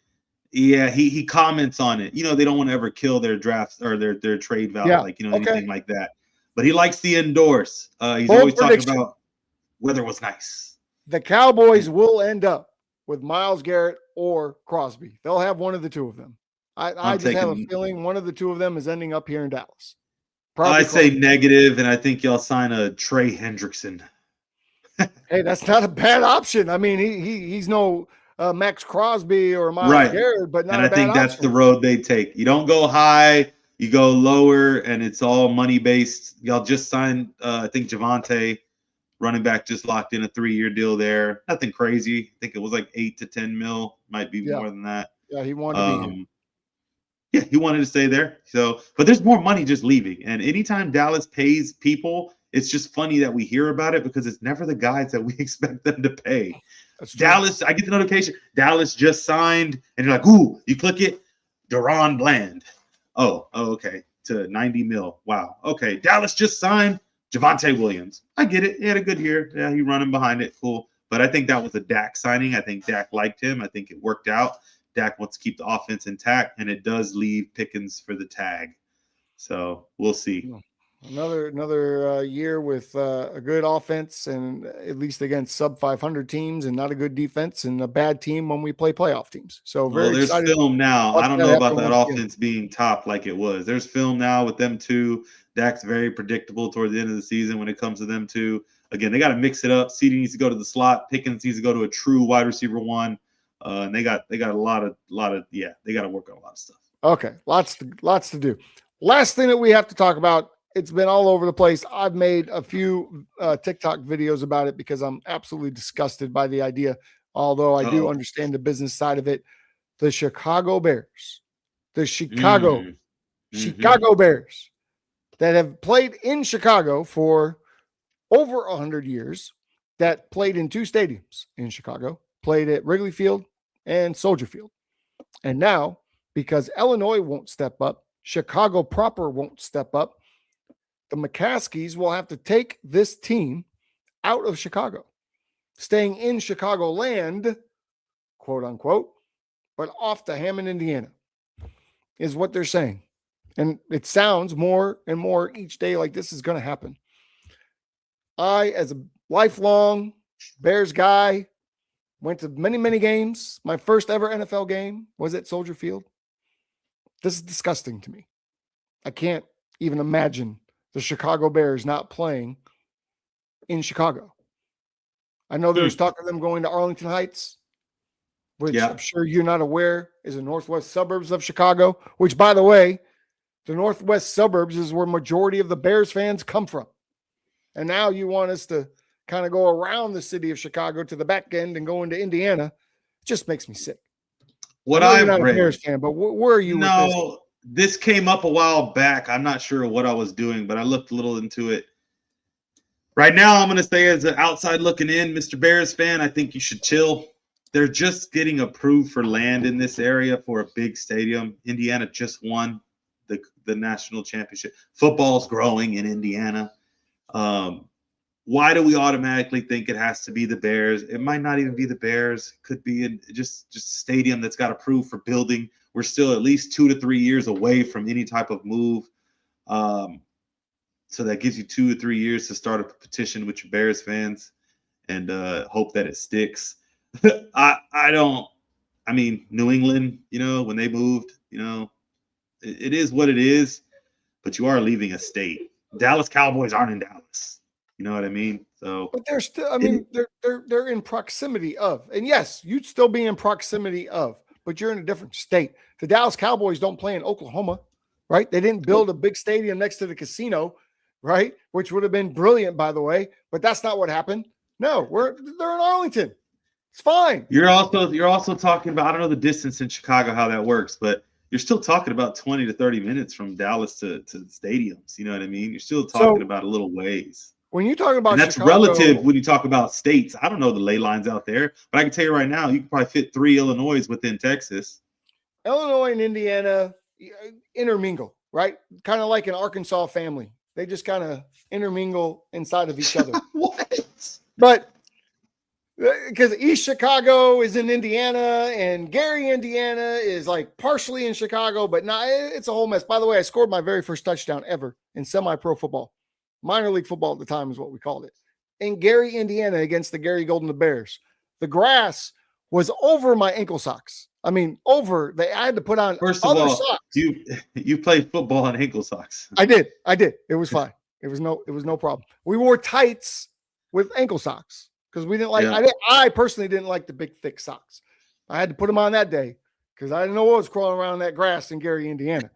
yeah, he comments on it. They don't want to ever kill their drafts or their trade value, anything like that. But he likes the indoors. He's always talking about weather was nice. The Cowboys will end up with Myles Garrett or Crosby. They'll have one of the two of them. I just have a feeling one of the two of them is ending up here in Dallas. I'd say negative, and I think y'all sign a Trey Hendrickson. Hey, that's not a bad option. I mean, he's no Max Crosby or Myles Garrett, but not a bad option. And I think that's the road they take. You don't go high, you go lower, and it's all money-based. Y'all just signed, I think, Javonte, running back, just locked in a 3-year deal there. Nothing crazy. I think it was like 8 to 10 mil. Might be more than that. Yeah, he wanted to be here. Yeah, he wanted to stay there. So, but there's more money just leaving. And anytime Dallas pays people, it's just funny that we hear about it because it's never the guys that we expect them to pay. Dallas, I get the notification. Dallas just signed, and you're like, ooh, you click it. Deron Bland. Oh, okay. To 90 mil. Wow. Okay. Dallas just signed Javonte Williams. I get it. He had a good year. Yeah, he running behind it. Cool. But I think that was a Dak signing. I think Dak liked him. I think it worked out. Dak wants to keep the offense intact, and it does leave Pickens for the tag. So we'll see. Another year with a good offense, and at least against sub 500 teams, and not a good defense, and a bad team when we play playoff teams. So there's film now. I don't know about that offense being top like it was. There's film now with them two. Dak's very predictable toward the end of the season when it comes to them two. Again, they got to mix it up. CD needs to go to the slot. Pickens needs to go to a true wide receiver one. And they got a lot of they got to work on a lot of stuff. Okay, lots to do. Last thing that we have to talk about. It's been all over the place. I've made a few TikTok videos about it because I'm absolutely disgusted by the idea although I do Uh-oh. understand the business side of it. The Chicago Bears, the Chicago Bears that have played in Chicago for over 100 years, that played in 2 stadiums in Chicago, played at Wrigley Field and Soldier Field. And now, because Illinois won't step up, Chicago proper won't step up, the McCaskies will have to take this team out of Chicago, staying in Chicagoland, quote unquote, but off to Hammond, Indiana, is what they're saying. And it sounds more and more each day like this is going to happen. I, as a lifelong Bears guy, went to many, many games. My first ever NFL game was at Soldier Field. This is disgusting to me. I can't even imagine the Chicago Bears not playing in Chicago. I know there's talk of them going to Arlington Heights, which I'm sure you're not aware is the northwest suburbs of Chicago, which, by the way, the northwest suburbs is where majority of the Bears fans come from. And now you want us to kind of go around the city of Chicago to the back end and go into Indiana. It just makes me sick. What I've not read, a Bears fan, but where are you with this? No, this came up a while back. I'm not sure what I was doing, but I looked a little into it. Right now, I'm going to say, as an outside looking in, Mr. Bears fan, I think you should chill. They're just getting approved for land in this area for a big stadium. Indiana just won the national championship. Football's growing in Indiana. Why do we automatically think it has to be the Bears? It might not even be the Bears. It could be just a stadium that's got approved for building. We're still at least 2 to 3 years away from any type of move. So that gives you 2 or 3 years to start a petition with your Bears fans and hope that it sticks. I mean, New England, when they moved, it is what it is, but you are leaving a state. Dallas Cowboys aren't in Dallas. You know what I mean? So, but they're still, they're in proximity of, and yes, you'd still be in proximity of, but you're in a different state. The Dallas Cowboys don't play in Oklahoma, right? They didn't build a big stadium next to the casino, right? Which would have been brilliant, by the way, but that's not what happened. No, they're in Arlington. It's fine. You're also talking about, I don't know the distance in Chicago, how that works, but you're still talking about 20 to 30 minutes from Dallas to stadiums. You know what I mean? You're still talking about a little ways. When you talk about, and that's Chicago, relative when you talk about states. I don't know the ley lines out there, but I can tell you right now, you can probably fit 3 Illinois within Texas. Illinois and Indiana intermingle, right? Kind of like an Arkansas family. They just kind of intermingle inside of each other. What? But because East Chicago is in Indiana and Gary, Indiana is like partially in Chicago, but it's a whole mess. By the way, I scored my very first touchdown ever in semi-pro football. Minor league football at the time is what we called it. In Gary, Indiana, against the Gary Golden Bears. The grass was over my ankle socks. I mean, I had to put on First of all, socks. You played football in ankle socks. I did. It was fine. It was no problem. We wore tights with ankle socks because we didn't like. Yeah. I personally didn't like the big thick socks. I had to put them on that day because I didn't know what was crawling around that grass in Gary, Indiana.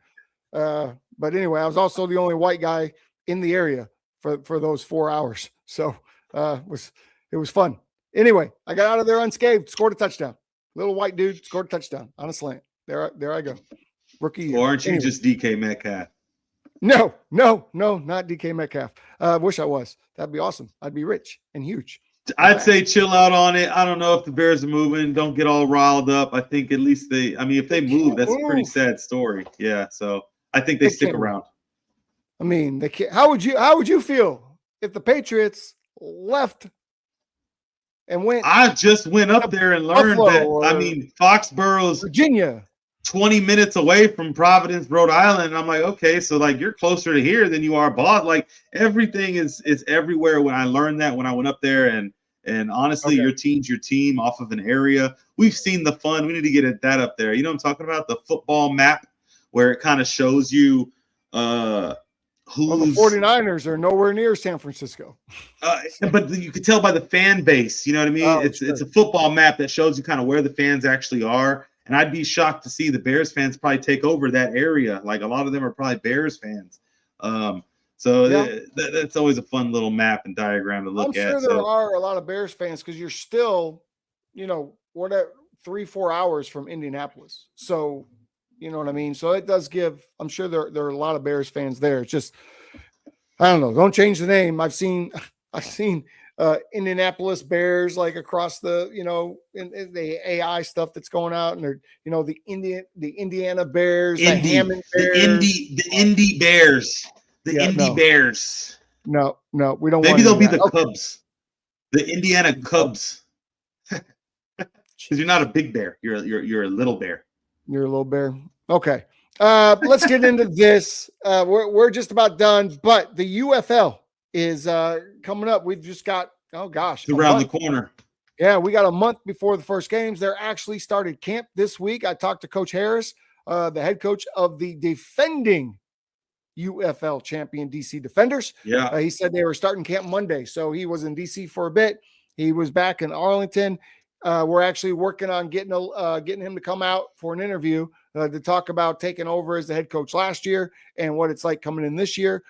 But anyway, I was also the only white guy in the area for those 4 hours. So it was fun. Anyway, I got out of there unscathed, scored a touchdown. Little white dude scored a touchdown on a slant. There I go. Rookie year. Or aren't you just DK Metcalf? No, not DK Metcalf. Wish I was. That'd be awesome. I'd be rich and huge. I'd say chill out on it. I don't know if the Bears are moving. Don't get all riled up. I think at least if they move, that's a pretty sad story. Yeah. So I think they stick around. I mean, they can't. How would you feel if the Patriots left and went? I just went up there and learned that. I mean, Foxborough's Virginia, 20 minutes away from Providence, Rhode Island. And I'm like, okay, so like you're closer to here than you are Boston. Like everything is everywhere. When I learned that, when I went up there, and honestly, your team's your team off of an area. We've seen the fun. We need to get that up there. You know what I'm talking about? The football map where it kind of shows you. The 49ers are nowhere near San Francisco. But you can tell by the fan base, you know what I mean? It's a football map that shows you kind of where the fans actually are. And I'd be shocked to see the Bears fans probably take over that area. Like a lot of them are probably Bears fans. That's always a fun little map and diagram to look at. I'm sure there are a lot of Bears fans because you're still whatever, 3-4 hours from Indianapolis. So, you know what I mean? So it does give, I'm sure there are a lot of Bears fans there. It's just, I don't know. Don't change the name. I've seen Indianapolis Bears like across the, in the AI stuff that's going out, and they're, the Indiana Bears, the Hammond Bears, the Indy Bears, Bears. No, we don't. Maybe they'll be the Cubs, the Indiana Cubs. Because you're not a big bear. You're a little bear. You're a little bear. Okay. Let's get into this. We're just about done, but the UFL is coming up. We've just got, it's around the corner. Yeah, we got a month before the first games. They're actually started camp this week. I talked to Coach Harris, the head coach of the defending UFL champion DC Defenders. Yeah. He said they were starting camp Monday. So he was in DC for a bit. He was back in Arlington. We're actually working on getting him to come out for an interview to talk about taking over as the head coach last year and what it's like coming in this year,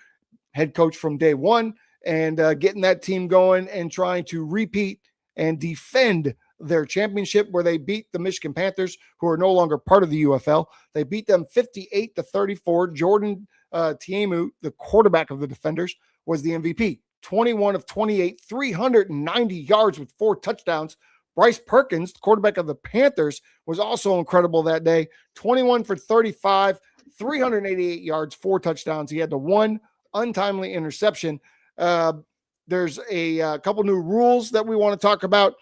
head coach from day one, and getting that team going and trying to repeat and defend their championship where they beat the Michigan Panthers, who are no longer part of the UFL. They beat them 58-34. Jordan Tiemu, the quarterback of the Defenders, was the MVP. 21 of 28, 390 yards with 4 touchdowns. Bryce Perkins, the quarterback of the Panthers, was also incredible that day. 21 for 35, 388 yards, 4 touchdowns. He had the 1 untimely interception. There's a couple new rules that we want to talk about.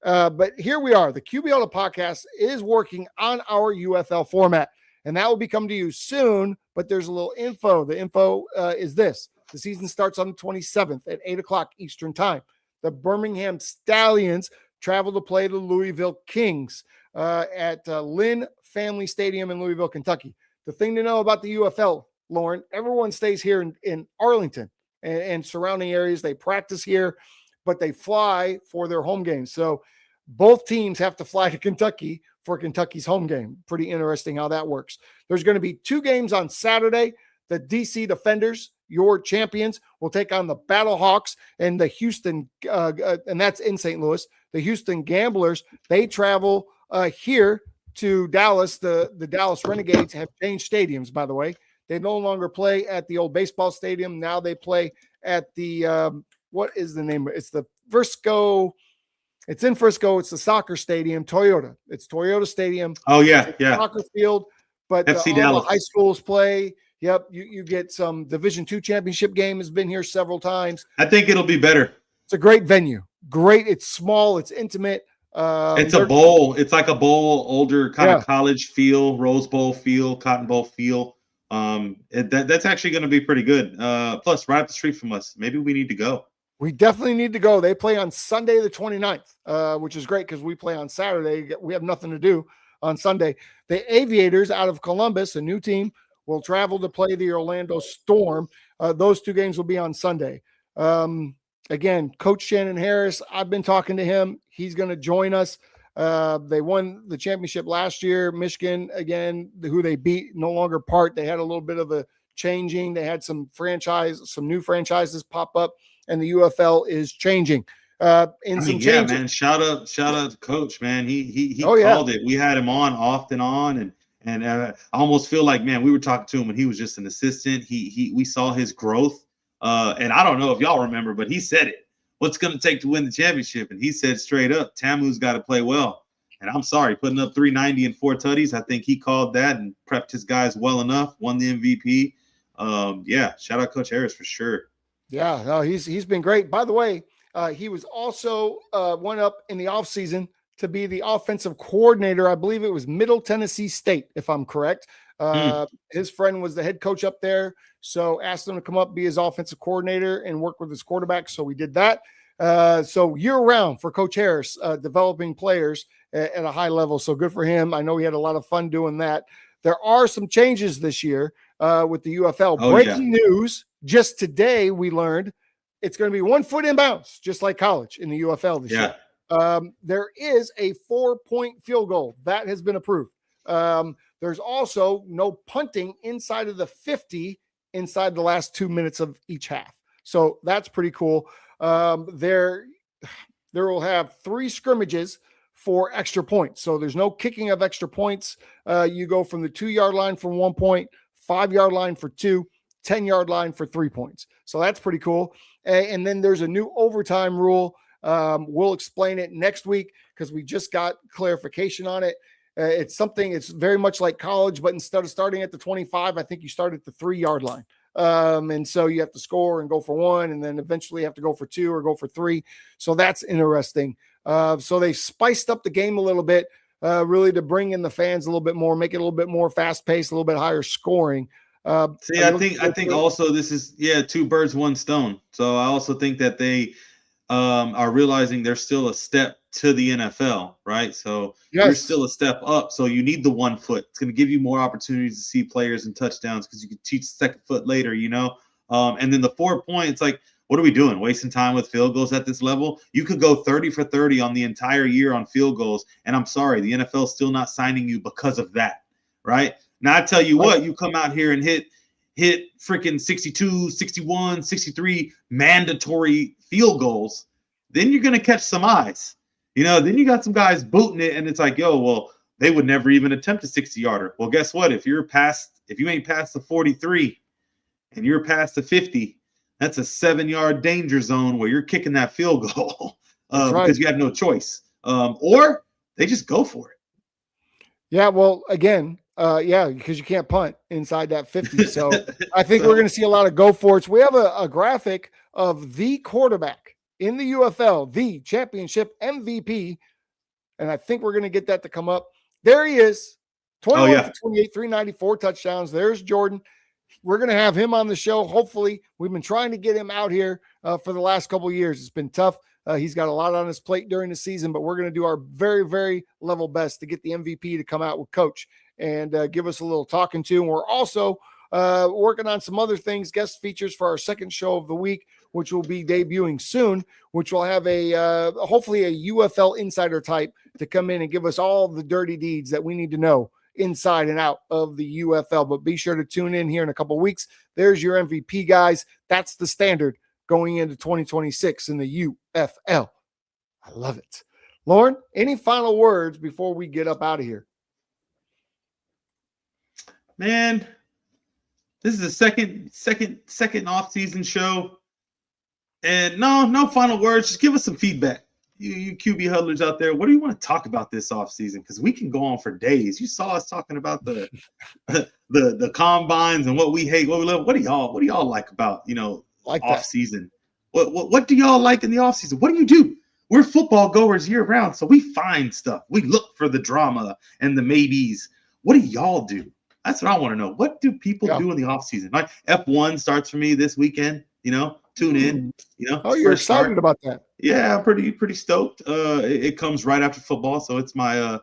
But here we are. The QB Huddle podcast is working on our UFL format, and that will be coming to you soon. But there's a little info. The info is this. The season starts on the 27th at 8 o'clock Eastern time. The Birmingham Stallions travel to play the Louisville Kings at Lynn Family Stadium in Louisville, Kentucky. The thing to know about the UFL, Lauren, everyone stays here in Arlington and surrounding areas. They practice here, but they fly for their home games. So both teams have to fly to Kentucky for Kentucky's home game. Pretty interesting how that works. There's going to be 2 games on Saturday. The DC Defenders, your champions, will take on the Battlehawks and the Houston, and that's in St. Louis. The Houston Gamblers, they travel here to Dallas. The Dallas Renegades have changed stadiums, by the way. They no longer play at the old baseball stadium. Now they play at the, what is the name? It's the Frisco. It's in Frisco. It's the soccer stadium, Toyota. It's Toyota Stadium. Oh, yeah, yeah. Soccer field, but all the high schools play. Yep, you get some Division II championship game has been here several times. I think it'll be better. It's a great venue. Great. It's small. It's intimate. It's a bowl. It's like a bowl, older kind of college feel, Rose Bowl feel, Cotton Bowl feel. That's actually going to be pretty good. Plus, right up the street from us. Maybe we need to go. We definitely need to go. They play on Sunday the 29th, which is great because we play on Saturday. We have nothing to do on Sunday. The Aviators out of Columbus, a new team, will travel to play the Orlando Storm. Those 2 games will be on Sunday. Again, Coach Shannon Harris, I've been talking to him. He's going to join us. They won the championship last year. Michigan, again, who they beat, no longer part. They had a little bit of a changing. They had some new franchises pop up, and the UFL is changing. Yeah, man. Shout out to Coach, man. He called it. We had him on off and on, and I almost feel like, man, we were talking to him when he was just an assistant. We saw his growth. And I don't know if y'all remember, but he said it. What's going to take to win the championship? And he said straight up, Tamu's got to play well. And I'm sorry, putting up 390 and 4 tutties. I think he called that and prepped his guys well enough, won the MVP. Shout out Coach Harris for sure. Yeah, no, he's been great. By the way, he was also went up in the offseason to be the offensive coordinator. I believe it was Middle Tennessee State, if I'm correct. His friend was the head coach up there, so asked him to come up, be his offensive coordinator, and work with his quarterback. So we did that. So year-round for Coach Harris, developing players at a high level. So good for him. I know he had a lot of fun doing that. There are some changes this year with the UFL. Breaking news, just today we learned it's going to be 1 foot in bounds, just like college in the UFL this year. There is a 4-point field goal. That has been approved. There's also no punting inside of the 50 inside the last 2 minutes of each half. So that's pretty cool. There will have 3 scrimmages for extra points. So there's no kicking of extra points. You go from the 2-yard line for 1 point, 5-yard line for 2, 10-yard line for 3 points. So that's pretty cool. And then there's a new overtime rule. We'll explain it next week because we just got clarification on it. It's very much like college, but instead of starting at the 25, I think you start at the 3-yard line. And so you have to score and go for 1, and then eventually you have to go for 2 or go for 3. So that's interesting. So they spiced up the game a little bit, really to bring in the fans a little bit more, make it a little bit more fast paced, a little bit higher scoring. I think also this is 2 birds, 1 stone. So I also think that they are realizing there's still a step to the NFL, right? So you're still a step up. So you need the 1 foot. It's going to give you more opportunities to see players and touchdowns because you can teach the second foot later, and then the 4 points, like, what are we doing? Wasting time with field goals at this level? You could go 30 for 30 on the entire year on field goals. And I'm sorry, the NFL is still not signing you because of that, right? Now I tell you what, you come out here and hit freaking 62, 61, 63 mandatory field goals, then you're going to catch some eyes. Then you got some guys booting it, and it's like, well, they would never even attempt a 60-yarder. Well, guess what? If you ain't past the 43 and you're past the 50, that's a 7-yard danger zone where you're kicking that field goal because you have no choice. Or they just go for it. Yeah, well, again, because you can't punt inside that 50. So I think we're going to see a lot of go for it. We have a graphic of the quarterback in the UFL, the championship MVP, and I think we're going to get that to come up. There he is, 21 for 28, 394 touchdowns. There's Jordan. We're going to have him on the show. Hopefully, we've been trying to get him out here for the last couple of years. It's been tough. He's got a lot on his plate during the season, but we're going to do our very, very level best to get the MVP to come out with Coach and give us a little talking to. And we're also working on some other things, guest features for our second show of the week, which will be debuting soon, which will have hopefully a UFL insider type to come in and give us all the dirty deeds that we need to know inside and out of the UFL. But be sure to tune in here in a couple of weeks. There's your MVP, guys. That's the standard going into 2026 in the UFL. I love it. Lauren, any final words before we get up out of here? Man, this is the second off-season show. And no final words. Just give us some feedback. You QB huddlers out there, what do you want to talk about this offseason? Because we can go on for days. You saw us talking about the combines and what we hate, what we love. What do y'all like about offseason? What do y'all like in the offseason? What do you do? We're football goers year round, so we find stuff. We look for the drama and the maybes. What do y'all do? That's what I want to know. What do people do in the offseason? Like F1 starts for me this weekend, tune in, Oh, you're excited about that. Yeah, I'm pretty stoked. It comes right after football, so it's my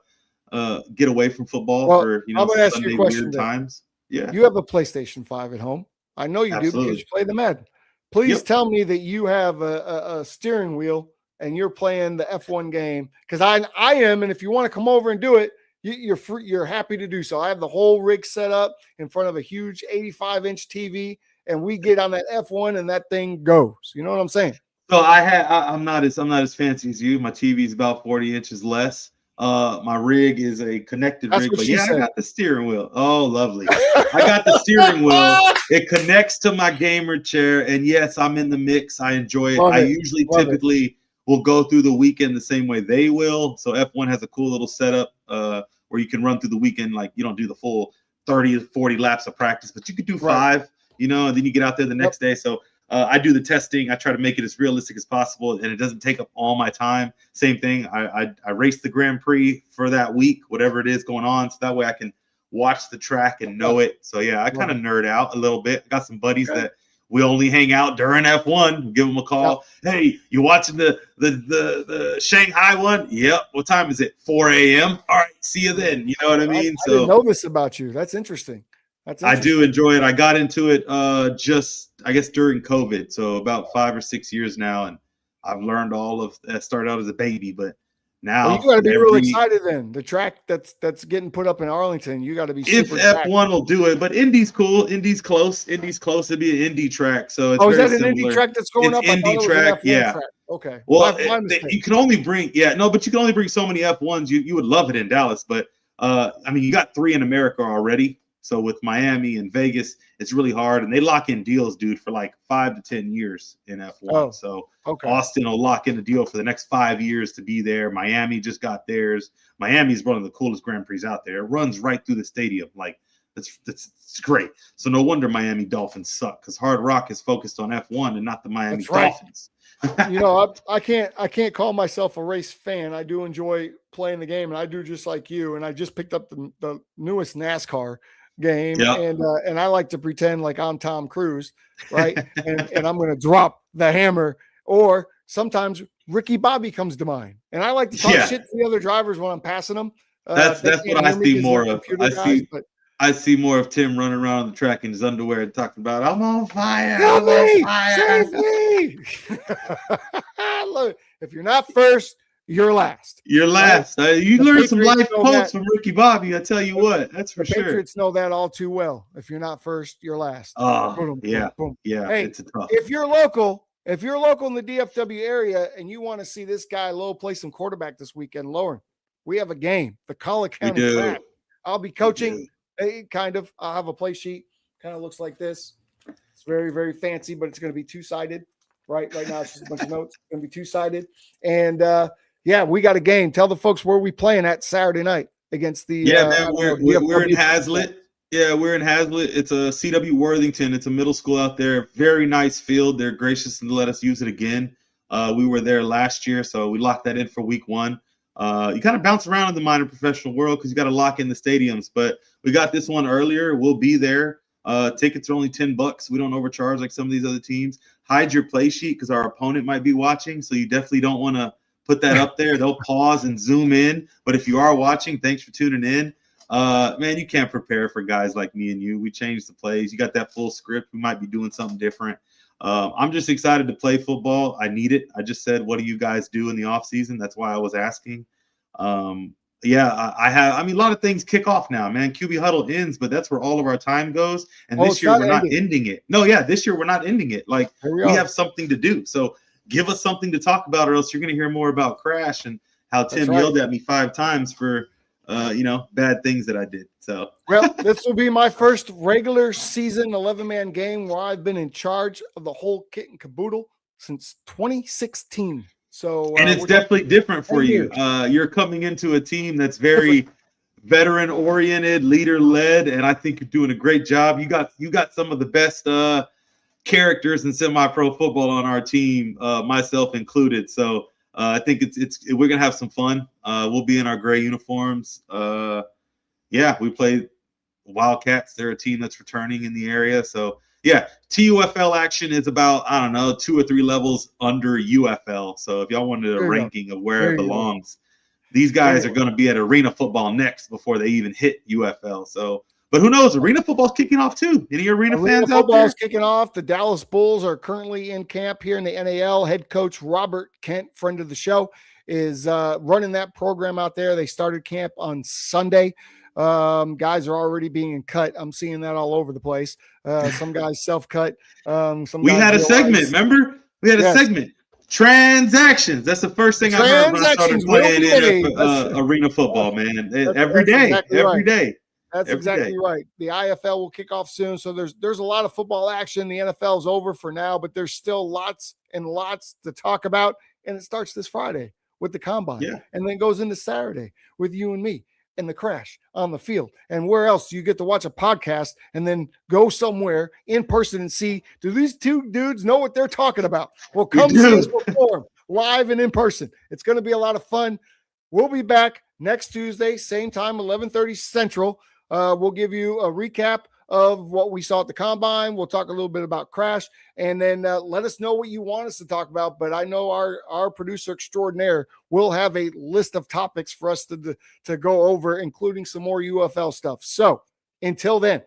get away from football for Sunday weird times. Yeah. You have a PlayStation 5 at home. I know you do because you play the Madden. Please tell me that you have a steering wheel and you're playing the F1 game, because I am, and if you want to come over and do it, you're happy to do so. I have the whole rig set up in front of a huge 85-inch TV, and we get on that F1 and that thing goes. You know what I'm saying? So I'm not as fancy as you. My TV is about 40 inches less. My rig is a connected rig, but I got the steering wheel. Oh, lovely. I got the steering wheel. It connects to my gamer chair, and yes, I'm in the mix. I enjoy it. I usually typically will go through the weekend the same way they will. So F1 has a cool little setup where you can run through the weekend. Like, you don't do the full 30 to 40 laps of practice, but you could do 5, and then you get out there the next day. So I do the testing. I try to make it as realistic as possible, and it doesn't take up all my time. Same thing. I race the Grand Prix for that week, whatever it is going on, so that way I can watch the track and know it. So yeah, I kind of nerd out a little bit. I got some buddies that we only hang out during F1. We'll give them a call. Hey, you watching the Shanghai one? Yep. What time is it? 4 a.m. All right, see you then. You know what I mean? I didn't know this about you. That's interesting. I do enjoy it. I got into it just, I guess, during COVID. So about 5 or 6 years now. And I've learned all of that. Started out as a baby, but now you got to be real excited then. The track that's getting put up in Arlington, you got to be super F1 will do it, but Indy's cool. Indy's close. It'd be an Indy track. So it's is that an Indy track that's going up? Indy track, yeah. Okay. Well, My mistake. you can only bring but you can only bring so many F1s. You would love it in Dallas, but I mean, you got 3 in America already. So with Miami and Vegas, it's really hard, and they lock in deals, dude, for like 5 to 10 years in F1. Oh, so okay. Austin will lock in a deal for the next 5 years to be there. Miami just got theirs. Miami is one of the coolest Grand Prix out there. It runs right through the stadium, like it's great. So no wonder Miami Dolphins suck, because Hard Rock is focused on F1 and not the Miami Dolphins. I can't call myself a race fan. I do enjoy playing the game, and I do just like you. And I just picked up the newest NASCAR game, and I like to pretend like I'm Tom Cruise, right? and I'm going to drop the hammer. Or sometimes Ricky Bobby comes to mind, and I like to talk shit to the other drivers when I'm passing them. That's what I see more of. I see more of Tim running around on the track in his underwear and talking about, I'm on fire. Help me! Save me! Look, if you're not first, you're last. You're last. Right? You learn some life quotes from Ricky Bobby. I tell you what, that's for sure. Patriots know that all too well. If you're not first, you're last. Oh, boom, boom. Hey, it's tough. If you're local in the DFW area and you want to see this guy Low play some quarterback this weekend, Lauren, we have a game. The Collin County Crash. I'll be coaching. Kind of. I'll have a play sheet. Kind of looks like this. It's very, very fancy, but it's going to be two-sided. Right now, it's just a bunch of notes. It's going to be two-sided. And we got a game. Tell the folks where we playing at Saturday night against the. Man, we're in Hazlitt. Yeah, we're in Hazlitt. It's a CW Worthington. It's a middle school out there. Very nice field. They're gracious to let us use it again. We were there last year, so we locked that in for week 1. You kind of bounce around in the minor professional world because you got to lock in the stadiums, but we got this one earlier. We'll be there. Tickets are only $10. We don't overcharge like some of these other teams. Hide your play sheet because our opponent might be watching, so you definitely don't want to put that up there. They'll pause and zoom in, but if you are watching, thanks for tuning in. Man, you can't prepare for guys like me and you. We changed the plays. You got that full script. We might be doing something different. I'm just excited to play football. I need it. I just said, what do you guys do in the offseason? That's why I was asking. I mean, a lot of things kick off now, man. QB Huddle ends, but that's where all of our time goes. And this year, we're not ending it. No, this year, we're not ending it. Like, we have something to do. So give us something to talk about, or else you're going to hear more about Crash and how Tim yelled at me 5 times for, bad things that I did. So, well, this will be my first regular season 11-man game where I've been in charge of the whole kit and caboodle since 2016. So, and it's definitely different for you. You're coming into a team that's very veteran-oriented, leader-led, and I think you're doing a great job. You got some of the best characters in semi-pro football on our team, myself included. So I think we're gonna have some fun. We'll be in our gray uniforms. We play Wildcats. They're a team that's returning in the area. So. Yeah, TUFL action is about, 2 or 3 levels under UFL. So if y'all wanted a ranking of where it belongs, these guys are going to be at arena football next before they even hit UFL. So, but who knows? Arena football's kicking off too. Any arena fans out there? Football's kicking off. The Dallas Bulls are currently in camp here in the NAL. Head coach Robert Kent, friend of the show, is running that program out there. They started camp on Sunday. Guys are already being cut. I'm seeing that all over the place. Some guys self-cut. We had a segment, remember? We had a segment. Transactions. That's the first thing I heard when I started playing in arena football, man. Every day. That's exactly right. The IFL will kick off soon. So there's a lot of football action. The NFL is over for now, but there's still lots and lots to talk about. And it starts this Friday with the combine. Yeah. And then goes into Saturday with you and me. And the Crash on the field. And where else do you get to watch a podcast and then go somewhere in person and see, do these 2 dudes know what they're talking about? Well, come see us perform live and in person. It's going to be a lot of fun. We'll be back next Tuesday, same time, 11:30 Central. We'll give you a recap of what we saw at the combine. We'll talk a little bit about Crash, and then let us know what you want us to talk about. But I know our producer extraordinaire will have a list of topics for us to go over, including some more UFL stuff. So until then,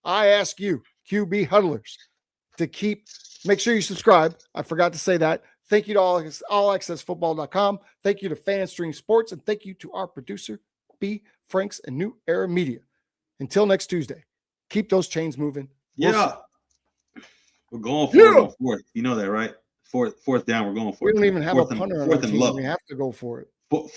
I ask you, QB Huddlers, to make sure you subscribe. I forgot to say that. Thank you to allaccessfootball.com. Thank you to FanStream Sports, and thank you to our producer, B. Franks and New Era Media. Until next Tuesday. Keep those chains moving. We're going for it. You know that, right? Fourth down, we're going for We it. don't even have a punter on our fourth and team. low. We have to go for it. Fourth